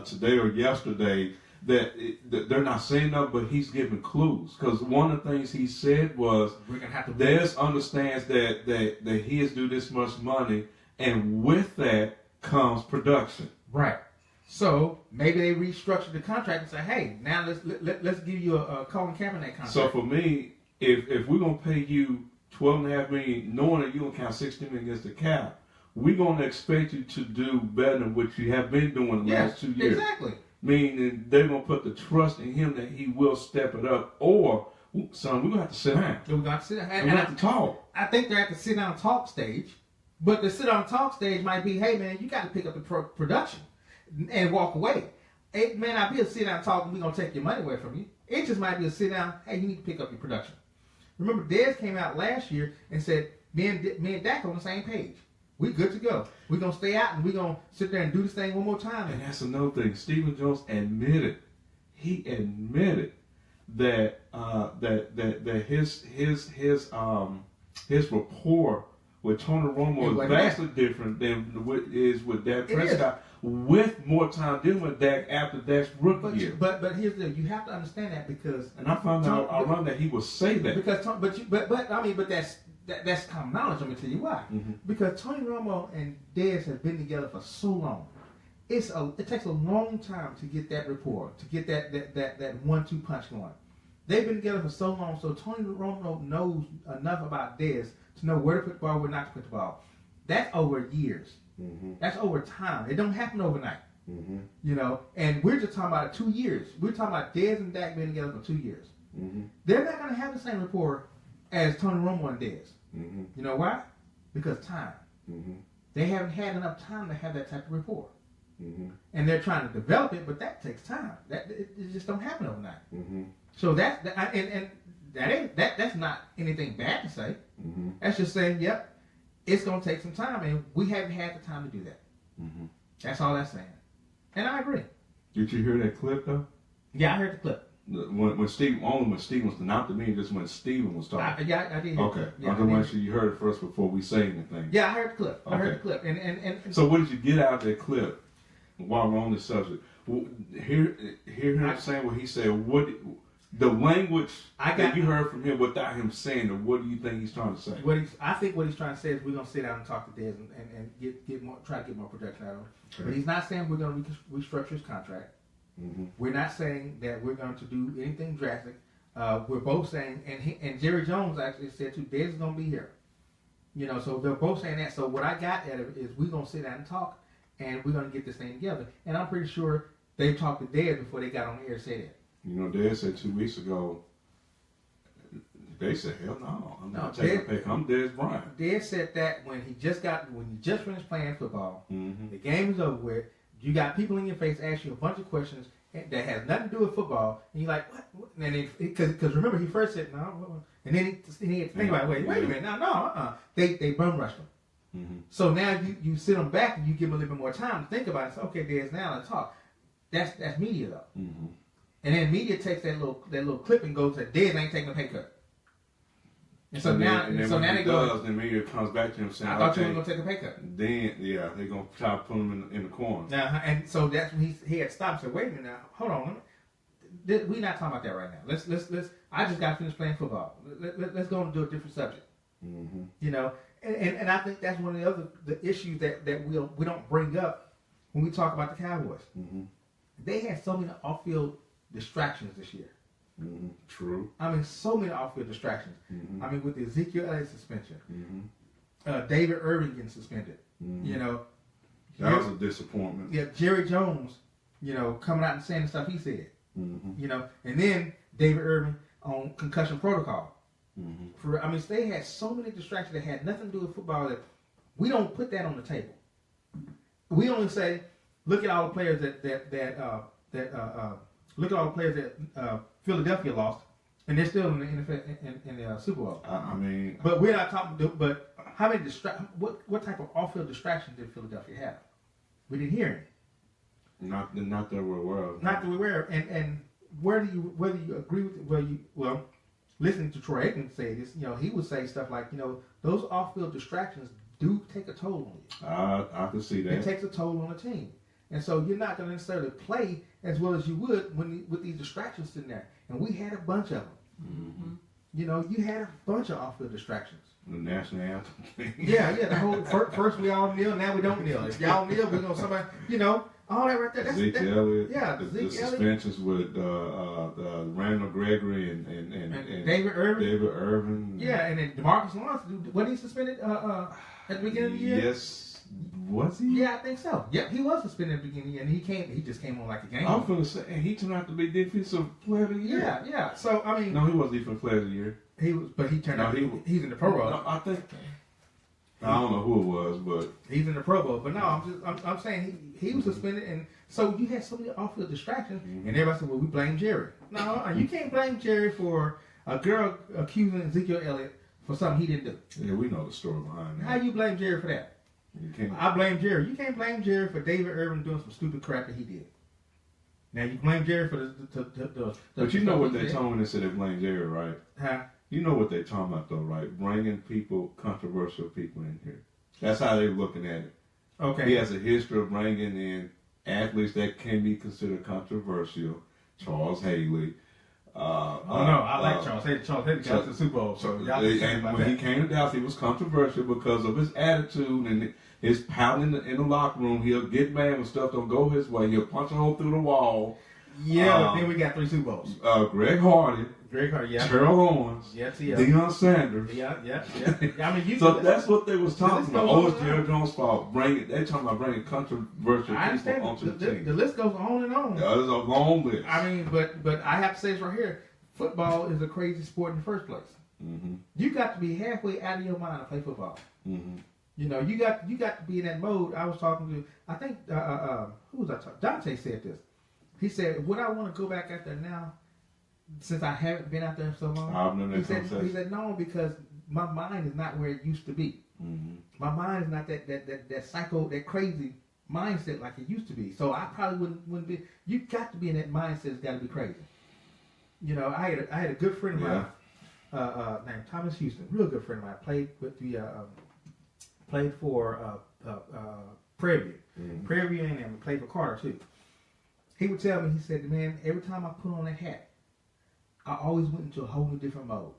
today or yesterday that they're not saying nothing, but he's giving clues. Because one of the things he said was, we're gonna have to. Des understands that he is due this much money, and with that comes production. Right. So maybe they restructured the contract and say, hey, now let's give you a Colin Kaepernick contract. So for me, if we're gonna pay you $12.5 million, knowing that you gonna count $60 million against the cap, we're gonna expect you to do better than what you have been doing the last 2 years. Exactly. Meaning they're gonna put the trust in him that he will step it up, or son, we're gonna have to sit down. So we got to sit down. We're gonna have to talk. I think they're at the sit down talk stage, but the sit down talk stage might be, hey man, you got to pick up the production and walk away. It may not be a sit down talk and we're gonna take your money away from you. It just might be a sit down. Hey, you need to pick up your production. Remember, Dez came out last year and said, me and Dak on the same page. We good to go. We're gonna stay out and we're gonna sit there and do this thing one more time. And that's another thing. Stephen Jones admitted that that his rapport with Tony Romo is vastly different than what is with Dak Prescott, with more time dealing with Dak after Dak's rookie year. But here's the you have to understand that because And I found out around that he would say that. because that's common knowledge. I'm gonna tell you why. Mhm. Because Tony Romo and Dez have been together for so long. It takes a long time to get that rapport, to get that 1-2 punch going. They've been together for so long, so Tony Romo knows enough about Dez to know where to put the ball, where not to put the ball. That's over years. Mm-hmm. That's over time. It don't happen overnight. Mm-hmm. You know, and we're just talking about 2 years. We're talking about Dez and Dak being together for 2 years. Mm-hmm. They're not going to have the same rapport as Tony Romo and Dez. Mm-hmm. You know why? Because time. Mm-hmm. They haven't had enough time to have that type of rapport. Mm-hmm. And they're trying to develop it, but that takes time. It just don't happen overnight. Mm-hmm. So that's not anything bad to say. Mm-hmm. That's just saying, yep, it's going to take some time, and we haven't had the time to do that. Mm-hmm. That's all that's saying. And I agree. Did you hear that clip though? Yeah, I heard the clip. When Steve was not to me, just when Steven was talking. I did hear Okay, the clip. I'm gonna make sure you heard it first before we say anything. Yeah, I heard the clip. I heard Okay. the clip. And So what did you get out of that clip? While we're on this subject, hear him saying what he said. What the language that you heard from him without him saying it? What do you think he's trying to say? I think what he's trying to say is we're gonna sit down and talk to Dez and get more, try to get more production out of him. Okay. But he's not saying we're gonna restructure his contract. Mm-hmm. We're not saying that we're going to do anything drastic. We're both saying, and Jerry Jones actually said too, Dez is going to be here. You know, so they're both saying that. So what I got at it is we're going to sit down and talk, and we're going to get this thing together. And I'm pretty sure they talked to Dez before they got on the air and said it. You know, Dad said 2 weeks ago They said, hell no, I'm No, not taking a pay cut. I'm Dez Bryant. Dez said that when he just finished playing football, Mm-hmm. the game is over with. You got people in your face ask you a bunch of questions that has nothing to do with football, and you're like, what? And because remember he first said no, and then he had to think about it. Wait a minute, no. They bum rushed him. Mm-hmm. So now you sit them back and you give them a little bit more time to think about it. So okay, Dez, now let's talk. That's media though. Mm-hmm. And then media takes that little clip and goes that Dez ain't taking a pay cut. And so now when they he go. does, the media comes back to him saying, I thought you okay, were gonna take a pay cut. then they're gonna try to put him in the corner. Now, and so that's when he had stopped and said, wait a minute now, hold on. We're not talking about that right now. Let's I just got finished playing football. Let's go and do a different subject. Mm-hmm. You know, and I think that's one of the issues that we don't bring up when we talk about the Cowboys. Mm-hmm. They had so many off-field distractions this year. Mm-hmm. True. I mean, so many off-field distractions. Mm-hmm. I mean, with the Ezekiel Elliott suspension, Mm-hmm. David Irving getting suspended. Mm-hmm. You know, That was a disappointment. yeah, Jerry Jones, you know, coming out and saying the stuff he said. Mm-hmm. You know, and then David Irving on concussion protocol. Mm-hmm. I mean, they had so many distractions that had nothing to do with football that we don't put that on the table. We only say, look at all the players look at all the players that Philadelphia lost, and they're still in the NFL in the Super Bowl. I mean, But we're not talking. But how many what type of off-field distractions did Philadelphia have? We didn't hear any. not that we're aware of. Not that we're aware of. And whether you agree with it, listening to Troy Aikman say this, you know, he would say stuff like, you know, those off-field distractions do take a toll on you. I can see that. It takes a toll on the team. And so you're not going to necessarily play as well as you would with these distractions in there. And we had a bunch of them. Mm-hmm. You know, you had a bunch of off-field distractions. The national anthem thing. Yeah, the whole first we all kneel, now we don't kneel. If y'all kneel, we're going to somebody, you know, all that right there. Zeke Elliott. Yeah, the Zeke Elliott. suspensions with Randall Gregory and David Irving. David Irvin. Yeah, and then DeMarcus Lawrence, wasn't he suspended at the beginning of the year? Yes. Was he? Yeah, I think so. Yep, he was suspended at the beginning, and he just came on like a game. I was going to say, and he turned out to be defensive player of the year. Yeah. So I mean, No, he wasn't defensive player of the year. he was, but he turned No, out he's in the Pro Bowl. No, I think. I don't know who it was, but He's in the Pro Bowl, but no, I'm saying he was suspended, and so you had so many off-field distractions, and everybody said, "Well, we blame Jerry." No, you can't blame Jerry for a girl accusing Ezekiel Elliott for something he didn't do. yeah, we know the story behind that. How you blame Jerry for that? You can't. I blame Jerry. You can't blame Jerry for David Irvin doing some stupid crap that he did. Now you blame Jerry for the But you know what he they did. told me when they said they blame Jerry, right? Huh? You know what they talking about though, right? Bringing controversial people in here. That's how they're looking at it. Okay. He has a history of bringing in athletes that can be considered controversial. Charles Haley. I like Charles Haley. Charles Haley got to the Super Bowl, so y'all can say and about when that. he came to Dallas, he was controversial because of his attitude and his pounding in the locker room. He'll get mad when stuff don't go his way. He'll punch a hole through the wall. Yeah, but then we got 3 Super Bowls. Greg Hardy, Very hard, yeah. Terrell Owens, Yeah. Deion Sanders. Yeah. I mean, you. So that's what they was talking list about. goes Oh, on it's and Jerry on. Jones' fault. They talking about bringing controversial I people understand. onto the team. The list goes on and on. Yeah, there's a long list. I mean, but I have to say this right here. Football is a crazy sport in the first place. Mm-hmm. You got to be halfway out of your mind to play football. Mm-hmm. You know, you got to be in that mode. I was talking to, I think, who was I talking? Dante said this. He said, would I want to go back out there now, since I haven't been out there in so long? I remember that He conversation. said, no, because my mind is not where it used to be. Mm-hmm. My mind is not that psycho, that crazy mindset like it used to be. So I probably wouldn't be. You got to be in that mindset. It's got to be crazy. You know, I had a good friend of mine named Thomas Houston, real good friend of mine. Played with the played for Prairie View. Mm-hmm. Prairie View and played for Carter too. He would tell me, he said, man, every time I put on that hat, I always went into a whole new different mode.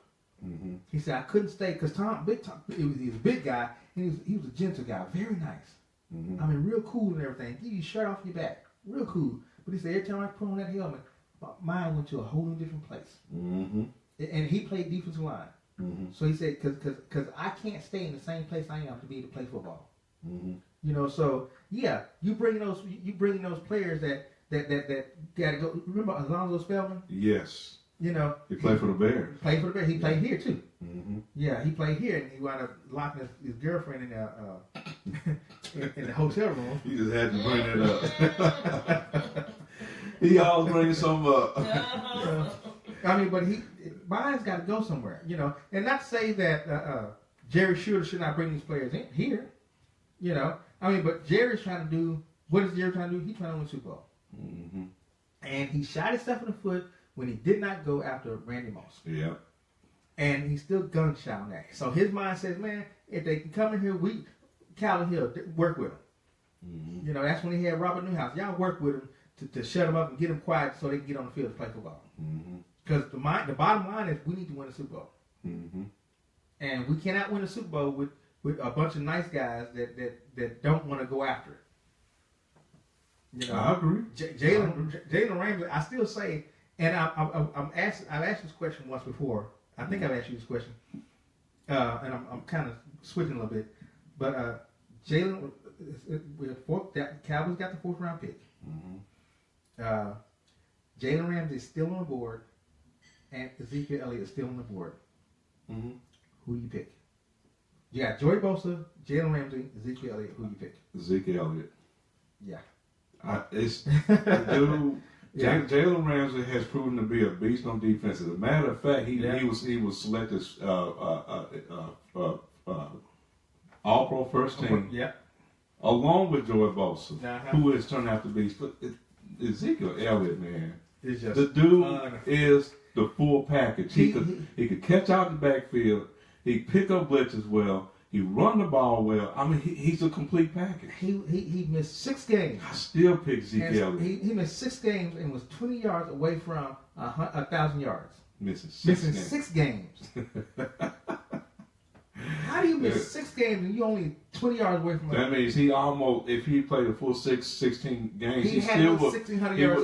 Mm-hmm. He said I couldn't stay because Tom, he was a big guy and he was a gentle guy, very nice. Mm-hmm. I mean, real cool and everything. Give you a shirt off your back, real cool. But he said every time I put on that helmet, my mind went to a whole new different place. Mm-hmm. And he played defensive line. Mm-hmm. So he said, because I can't stay in the same place I am to be able to play football. Mm-hmm. You know, so yeah, you bring those players that got to go. Remember Alonzo Spellman? Yes. You know, He played for the Bears. played for the Bears. He played here too. Mm-hmm. Yeah, he played here, and he wound up locking his girlfriend in in the hotel room. He just had to bring it up. He always brings something up. I mean, but mine's got to go somewhere, you know. And not to say that Jerry should not bring these players in here, you know. I mean, but Jerry's trying to do, what is Jerry trying to do? He's trying to win Super Bowl. Mm-hmm. And he shot himself in the foot when he did not go after Randy Moss. Yeah. And he's still gun shy on that. So his mind says, man, if they can come in here, Calvin Hill, work with him. Mm-hmm. You know, that's when he had Robert Newhouse. Y'all work with him to shut him up and get him quiet so they can get on the field to play football. Because the bottom line is we need to win the Super Bowl. Mm-hmm. And we cannot win the Super Bowl with a bunch of nice guys that don't want to go after it. You know, I agree. Jalen Ramsey, I still say, and I've asked this question once before. I think I've asked you this question, and I'm kind of switching a little bit. But Jalen, Cowboys got the 4th round pick. Mm-hmm. Jalen Ramsey is still on the board, and Ezekiel Elliott is still on the board. Mm-hmm. Who do you pick? You got Joey Bosa, Jalen Ramsey, Ezekiel Elliott. Who do you pick? Ezekiel Elliott. Yeah. It's dude. Yeah. Jalen Ramsey has proven to be a beast on defense. As a matter of fact, he was selected All Pro first team. Yeah. Along with Joey Bosa, Uh-huh. who has turned out to be Ezekiel Elliott, man. It's just The dude is the full package. He could catch out the backfield. He pick up blitzes well. He run the ball well. I mean, he's a complete package. He missed 6 games. I still pick Ezekiel Elliott. He missed 6 games and was 20 yards away from 1,000 yards. Missing 6 games. How do you miss 6 games and you only 20 yards away from That means he almost, if he played a full 16 games, he had still no would 1,600 yards.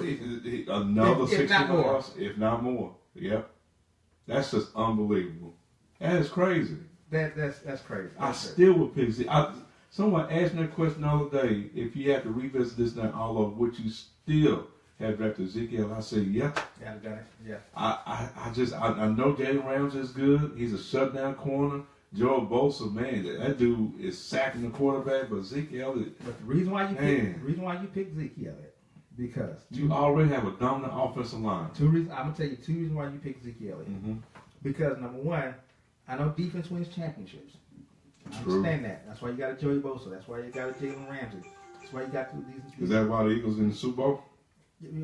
another If 16 not more. yards, if not more. Yep, that's just unbelievable. That is crazy. That's crazy. I still would pick. Someone asked me that question the other day. If you had to revisit this and all of, would you still have drafted Ezekiel? I said, yeah. Yeah, I've done it. Yeah. I know Jalen Ramsey is good. He's a shutdown corner. Joe Bosa, man, that dude is sacking the quarterback. But Ezekiel, But the reason why you pick Ezekiel Elliott, because you already have a dominant offensive line. I'm gonna tell you 2 reasons why you pick Ezekiel Elliott. Mm-hmm. Because number one, I know defense wins championships. I True. understand that. That's why you got a Joey Bosa. That's why you got a Jalen Ramsey. That's why you got these. Is that why the Eagles in the Super Bowl?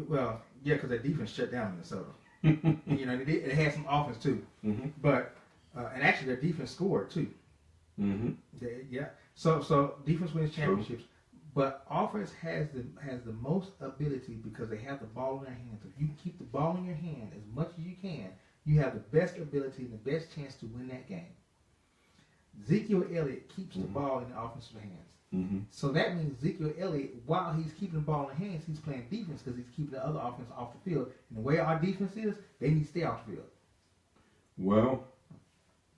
Well, yeah, because their defense shut down Minnesota. You know, it had some offense too. Mm-hmm. But and actually their defense scored too. Mm-hmm. So defense wins championships, but offense has the most ability because they have the ball in their hands. If you can keep the ball in your hand as much as you can, you have the best ability and the best chance to win that game. Ezekiel Elliott keeps the ball in the offensive hands. Mm-hmm. So that means Ezekiel Elliott, while he's keeping the ball in hands, he's playing defense because he's keeping the other offense off the field. And the way our defense is, they need to stay off the field. Well,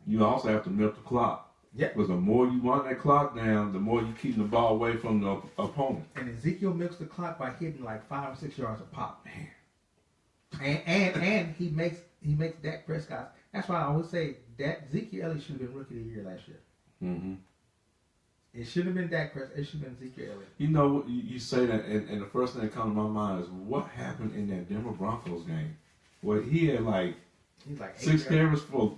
you also have to milk the clock. Yeah. Because the more you run that clock down, the more you keep the ball away from the opponent. And Ezekiel milks the clock by hitting like 5 or 6 yards a pop. And he makes Dak Prescott. That's why I always say that Ezekiel Elliott should have been Rookie of the Year last year. Mm-hmm. It should have been Dak Prescott. It should have been Ezekiel Elliott. You know, you say that, and the first thing that comes to my mind is what happened in that Denver Broncos game, where he had like He's like 6 carries for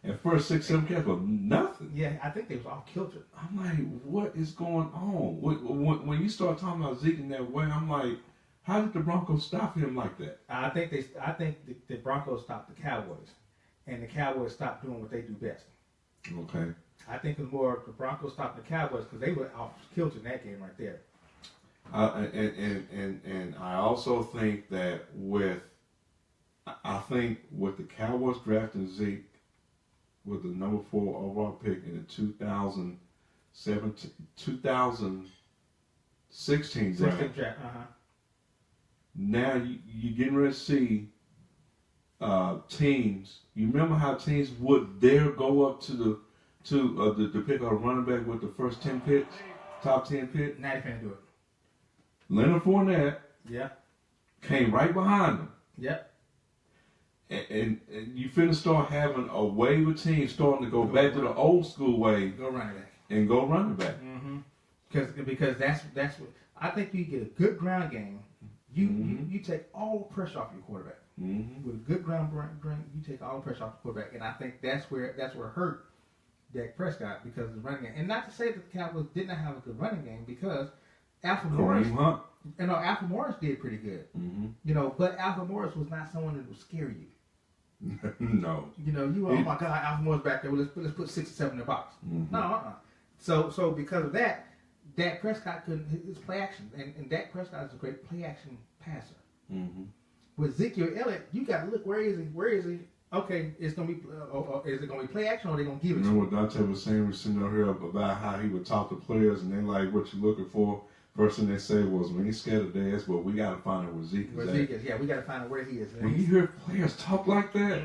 at first 6, 7 carries for nothing. Yeah, I think they was all kiltered. I'm like, what is going on? When you start talking about Zeke in that way, I'm like, how did the Broncos stop him like that? I think the Broncos stopped the Cowboys, and the Cowboys stopped doing what they do best. Okay. I think it was more the Broncos stopped the Cowboys because they were off kilter in that game right there. And I also think that with the Cowboys drafting Zeke with the number 4 overall pick in the 2016 draft. Now you're getting ready to see teams. You remember how teams would dare go up to pick a running back with the first 10 picks, top 10 pick? Now they finna do it. Leonard Fournette Yeah. came right behind him. Yep. and you finna start having a wave of teams starting to go back to the old school way Go running back. and go running back. Because that's what I think. You get a good ground game. You take all the pressure off your quarterback. With a good ground game, you take all the pressure off the quarterback, and I think that's where it hurt Dak Prescott because of the running game. And not to say that the Cowboys did not have a good running game because Alfred Morris, Kareem Hunt. Alfred Morris did pretty good. You know, but Alfred Morris was not someone that would scare you. No. You know, you were, oh my God, Alfred Morris back there. Well, let's put 6 or 7 in the box. No, So because of that, Dak Prescott couldn't his play action, and Dak Prescott is a great play action passer. With Ezekiel Elliott, you got to look where is he? Where is he? Okay, it's gonna be. Is it gonna be play action or are they gonna give it? Remember what Dante was saying? We're sitting over here about how he would talk to players, and they like what you're looking for. First thing they say was, "We ain't scared of theirs, but we got to find out where Zeke is at." Yeah, we got to find out where he is. When you hear players talk like that,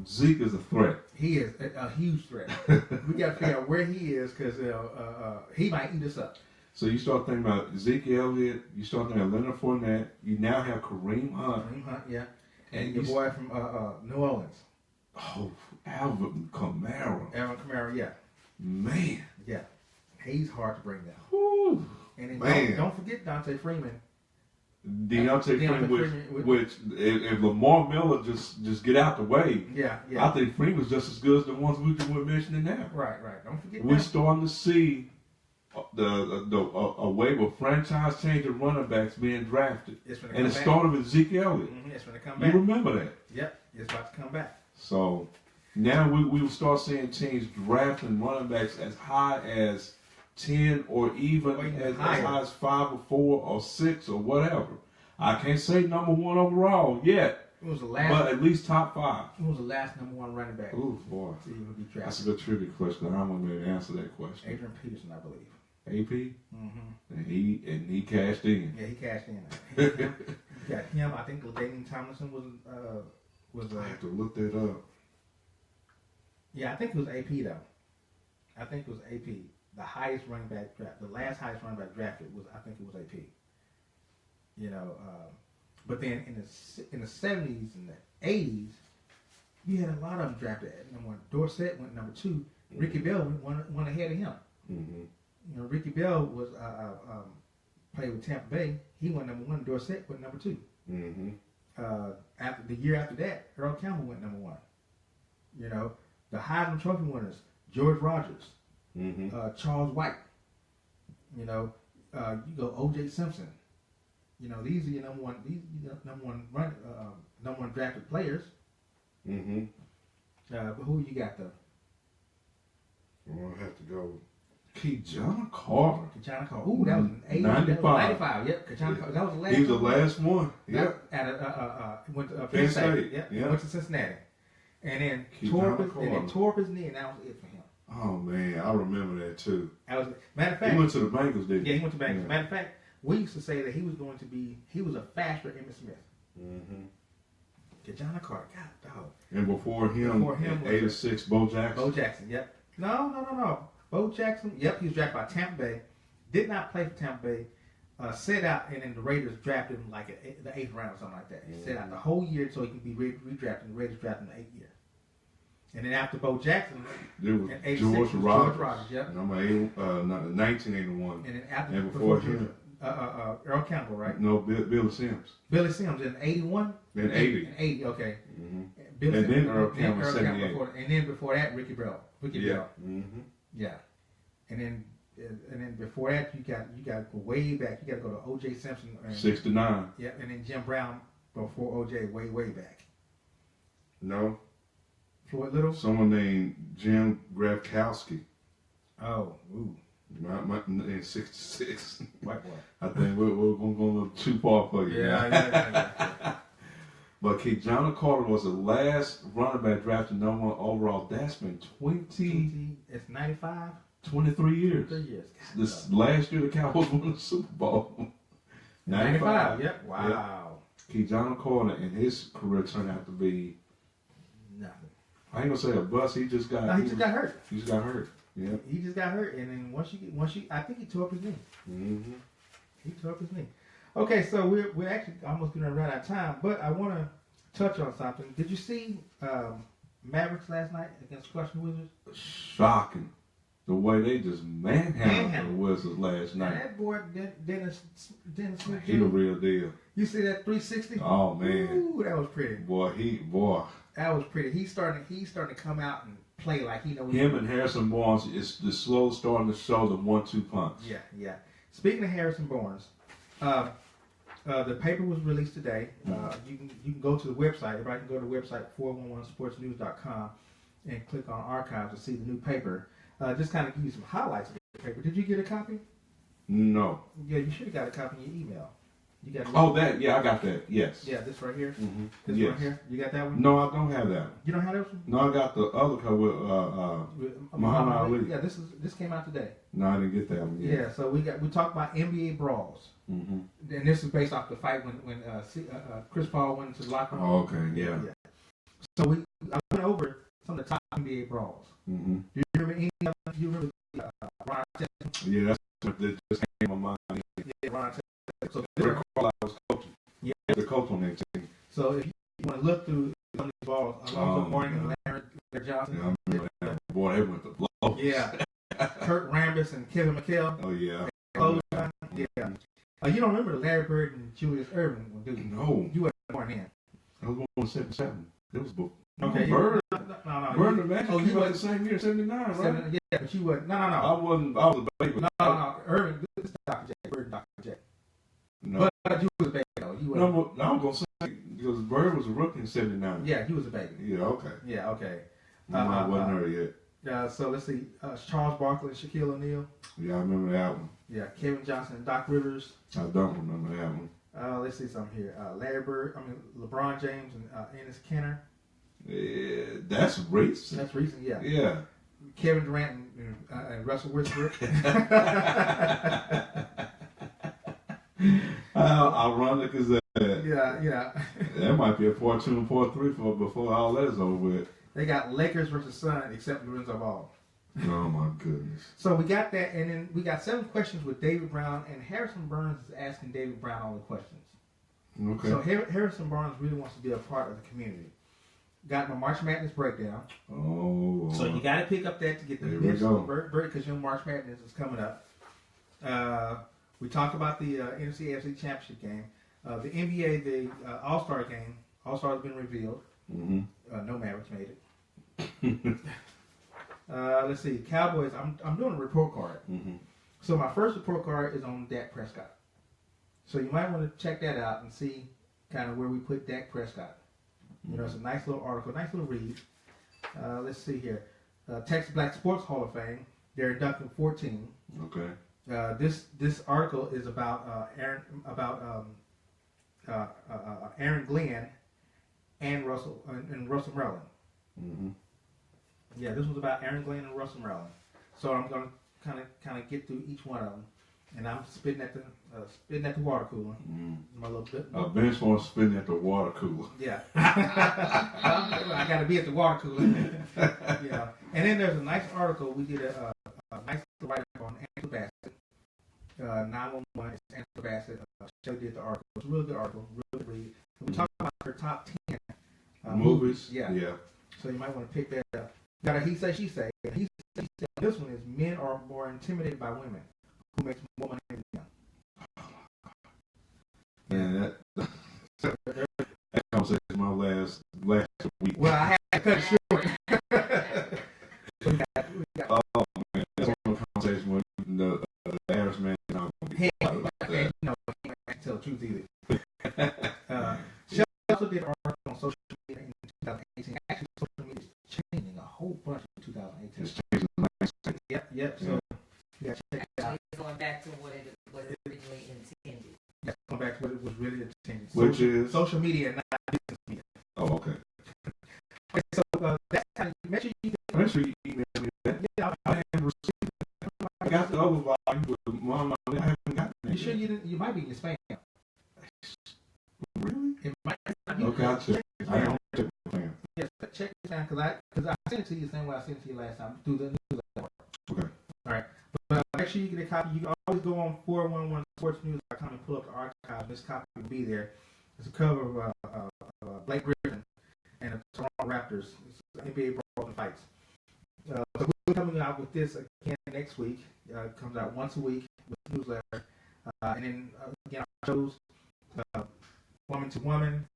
Zeke is a threat. He is a huge threat. We got to figure out where he is because he might eat us up. So you start thinking about Ezekiel Elliott, you start thinking about Leonard Fournette, you now have Kareem Hunt. Yeah. And your boy from New Orleans. Oh, Alvin Kamara. Yeah. Man. Yeah. He's hard to bring down. Whew. And then don't forget Dante Freeman. Deontay Freeman, which if Lamar Miller just get out the way, I think Freeman's just as good as the ones we're mentioning now. Right. Don't forget we're starting to see a wave of franchise changing running backs being drafted. And it started with Zeke Elliott. It's going to come back. You remember that? Yep, it's about to come back. So now we will start seeing teams drafting running backs as high as 10 or even as high as 5 or 4 or 6 or whatever. I can't say number 1 overall yet. It was the last, but at least top 5. Who was the last number 1 running back? Ooh, boy. Be That's a good trivia question. I don't want to answer that question. Adrian Peterson, I believe. AP? And he cashed in. Yeah, he cashed in. You got him. I think LaDainian Tomlinson was. I have to look that up. Yeah, I think it was AP though. I think it was AP. The highest running back draft, the last highest running back drafted was, I think it was AP. You know, but then in the 70s and the 80s, you had a lot of them drafted at number 1. Dorsett went number 2. Ricky Bell went ahead of him. You know, Ricky Bell was played with Tampa Bay. He went number 1. Dorsett went number 2. After the year after that, Earl Campbell went number 1. You know, the Heisman Trophy winners: George Rogers, Charles White. You know, you go O.J. Simpson. You know, these are your number 1. These number 1 drafted players. But who you got though? We'll have to go. Kajana Carter. Ooh, that was 95. Yep, Kajana Carter. That was the last. He was the last one. Yep. Went to Penn State. Yep. Went to Cincinnati, and then tore up his knee, and that was it for him. Oh man, I remember that too. Matter of fact, he went to the Bengals, didn't he? Yeah, he went to Bengals. Matter of fact, we used to say that he was a faster Emmitt Smith. Kajana Carter, God dog. And before him 86, Bo Jackson. Bo Jackson, yep. No. Bo Jackson, yep, he was drafted by Tampa Bay. Did not play for Tampa Bay. Set out, and then the Raiders drafted him like the 8th round or something like that. He set out the whole year so he can be redrafted. The Raiders drafted him in the 8th year. And then after Bo Jackson, there was George Rogers, yep. Number 1981. And then after before him, Earl Campbell, right? No, Billy Sims. Billy Sims in 81. Then 80. In 80, okay. And then Earl Campbell, 78. And then before that, Ricky Bell. Yeah. Yeah. And then before that, you got to go way back. You got to go to O.J. Simpson. 69. Yeah, and then Jim Brown before O.J. way back. No. Floyd Little. Someone named Jim Gravkowski. Oh, ooh. In 66. White boy. I think we're going to go a little too far for you. Yeah. But Kajana Carter was the last running back drafted number 1 overall. That's been 20 it's 95? 23 years. 3 years. This last year the Cowboys won the Super Bowl. 95. Yep. Wow. Yep. Kajana Carter and his career turned out to be nothing. I ain't gonna say a bust. He just got got hurt. He just got hurt. Yeah. He just got hurt, and then once you, I think he tore up his knee. He tore up his knee. Okay, so we're actually almost going to run out of time, but I want to touch on something. Did you see Mavericks last night against Flushing Wizards? Shocking. The way they just manhandled the Manhandled. Wizards last Now, night. that boy, Dennis Smith, He the real deal. you see that 360? Oh man. Ooh, that was pretty. Boy, That was pretty. He's starting to come out and play like he knows. him and Harrison Barnes is the slow starting to show the 1-2 punch. Yeah. Speaking of Harrison Barnes, the paper was released today. You can go to the website. Everybody can go to the website 411sportsnews.com and click on archives to see the new paper. Just kind of give you some highlights of the paper. Did you get a copy? No. Yeah, you should have got a copy in your email. You got it? Oh, that. Yeah, I got that. Yes. Yeah, this right here. Mm-hmm. This Yes. right here. You got that one? No, I don't have that one. You don't have that one? No, I got the other cover with With Muhammad Ali. Yeah, this came out today. No, I didn't get that one Yeah, yet. so we talked about NBA brawls. Mm-hmm. And this is based off the fight when Chris Paul went into the locker room. Oh, okay, yeah. So I went over some of the top NBA brawls. Mm-hmm. Do you remember any of them? Do you remember Ron Artest? Yeah, that's what that just came to my mind. Yeah, Ron Artest. So, Rick Carlisle was coaching. Yeah. The coach on that team. so if you want to look through some of these balls, Alonzo Oh, Mourning and man. Larry Johnson. Yeah, I remember that. Boy, they went to blows. Yeah. Kurt Rambis and Kevin McHale. Oh, yeah. Clothesline. Yeah. You don't remember the Larry Bird and Julius Erving one, do you? No. You weren't born then. I was born in 77. It was book. Okay. Bird. No. Bird and Magic Oh, you came out wasn't. the same year, 79, right? Yeah, but you wasn't. No. I was a baby. No. Irving, this is Dr. J. Bird and Dr. J. No. But you was a baby, though. You No, wasn't. but I was going to say, because Bird was a rookie in 79. Yeah, you was a baby. Yeah, okay. Yeah, okay. I wasn't there yet. So let's see. Charles Barkley and Shaquille O'Neal. Yeah, I remember that one. Yeah, Kevin Johnson and Doc Rivers. I don't remember that one. Let's see something here. LeBron James and Enes Kanter. Yeah, that's recent. That's recent, yeah. Yeah. Kevin Durant and Russell Westbrook. How ironic is that? yeah. That might be a 4-2 and 4-3 for before all that is over with. They got Lakers versus Sun, except Lorenzo Ball. Oh my goodness. So we got that, and then we got 7 questions with David Brown, and Harrison Burns is asking David Brown all the questions. Okay. So Harrison Barnes really wants to be a part of the community. Got my March Madness breakdown. Oh. So you got to pick up that to get the There we bits go. because your March Madness is coming up. We talked about the NFC AFC Championship game. The NBA, the All-Star game. All-Star has been revealed. Mm-hmm. No Mavericks made it. Let's see. Cowboys, I'm doing a report card. Mm-hmm. So my first report card is on Dak Prescott. So you might want to check that out and see kind of where we put Dak Prescott. You know, it's a nice little article, nice little read. Let's see here. Texas Black Sports Hall of Fame. They're inducting 14. Okay. This article is about Aaron Glenn and Russell Merlin. Mm-hmm. Yeah, this was about Aaron Glenn and Russell Merlin. So I'm gonna kind of get through each one of them, and I'm spitting at the water cooler. Mm. My little bit. Bench wants to spin at the water cooler. Yeah. I got to be at the water cooler. Yeah. And then there's a nice article. We did a nice write-up on Angela Bassett. 911 is Angela Bassett. She did the article. It's a really good article. Really good read. And we talked about her top 10 Movies. Yeah. Yeah. So you might want to pick that up. Got a he say she say. He say she say. This one is men are more intimidated by women who makes more money than them. Man, that conversation is my last week. Well, I had to cut it short. we got Oh man, that's one of the conversations when the average man is not going to be quiet about that. and, you know, he can't tell the truth either. She also did an article on social media in 2018. Actually, social media is changing a whole bunch in 2018. It's changing the mindset. Yep. So you got to check it out. It's going back to what it originally intended. Let's come back to what it was really intended. Which is? social media, not business media. Oh, okay. Okay, so that's how you make sure you Make sure you email me that. yeah, I haven't received it. I got the other volume, but Mom, I haven't gotten it. you sure yet. you didn't? You might be in your spam. Really? It might. Okay, I'll check. I don't check the plan. Yes, check it out because I sent it to you the same way I sent it to you last time through the newsletter. Okay. All right, but make sure you get a copy. You can always go on 411sportsnews.com and pull up the archive. This copy will be there. It's a cover of Blake Griffin and the Toronto Raptors. It's NBA Brawls and Fights. So we're coming out with this again next week. It comes out once a week with the newsletter. And then again, our shows, Woman to Woman.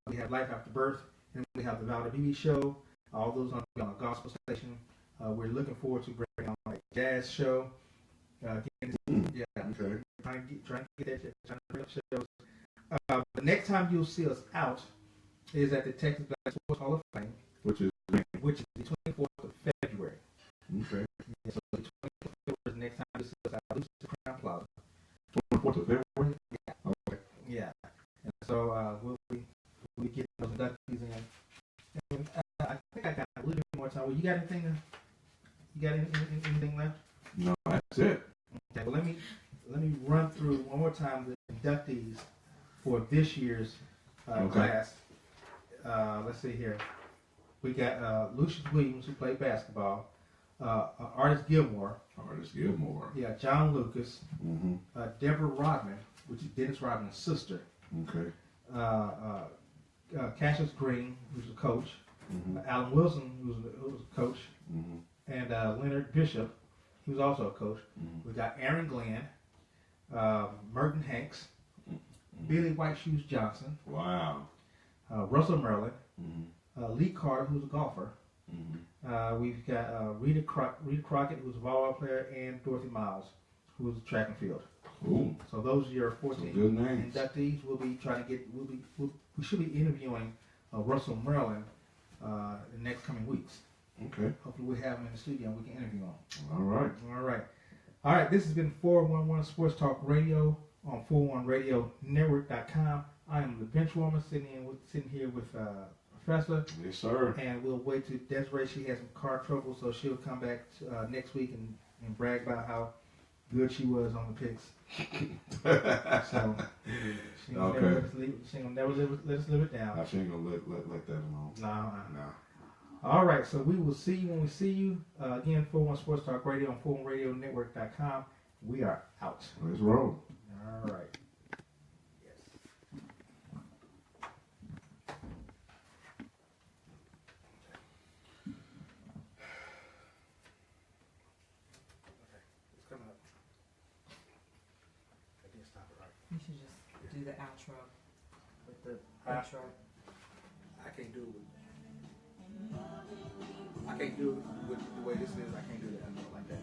We have Life After Birth. And we have the Valda BB Show. All those on a gospel station. We're looking forward to bringing on a jazz show. Again, yeah, Okay. trying to get that shit, trying to bring up shows. The next time you'll see us out is at the Texas Black Sports Hall of Fame, Which is the 24th of February. okay. Yeah, so the 24th of February is the next time you'll see us out. This is the Crown Plaza. 24th of February. Yeah. Okay. Yeah. And so we'll be getting those inductees in. And I think I got a little bit more time. Well, you got anything? You got anything left? No, that's it. Okay, well, let me run through one more time the inductees for this year's Okay. class. Let's see here. We got Lucius Williams, who played basketball. Artist Gilmore. Artist Gilmore. Yeah, John Lucas. Mm-hmm. Deborah Rodman, which is Dennis Rodman's sister. Okay. Cassius Green, who's a coach. Mm-hmm. Alan Wilson, who was a coach. Mm-hmm. And Leonard Bishop, he was also a coach. Mm-hmm. We got Aaron Glenn, Merton Hanks, Billy White Shoes Johnson, Wow. Russell Merlin, Mm-hmm. Lee Carter, who's a golfer. Mm-hmm. We've got Rita Crockett, who's a volleyball player, and Dorothy Miles, who's a track and field. Cool. So those are your Some 14 good names. inductees. We'll be trying to get. We should be interviewing Russell Merlin in the next coming weeks. Okay. Hopefully we'll have him in the studio and we can interview him. All right. All right. All right. This has been 411 Sports Talk Radio on 411RadioNetwork.com. I am the benchwarmer sitting here with Professor, Yes, sir. and we'll wait till Desiree. She has some car trouble, so she'll come back next week and brag about how good she was on the picks. So she gonna Okay. never let us leave, she gonna never let us live it down. She ain't gonna let that alone. No. No. All right, so we will see you when we see you. Again, 41 Sports Talk Radio on 41RadioNetwork.com. We are out. Let's roll. All right. Yes. Okay, it's coming up. I didn't stop it right. You should just do the outro. With the Intro. I can't do it. I can't do it with the way this is. I can't do that like that.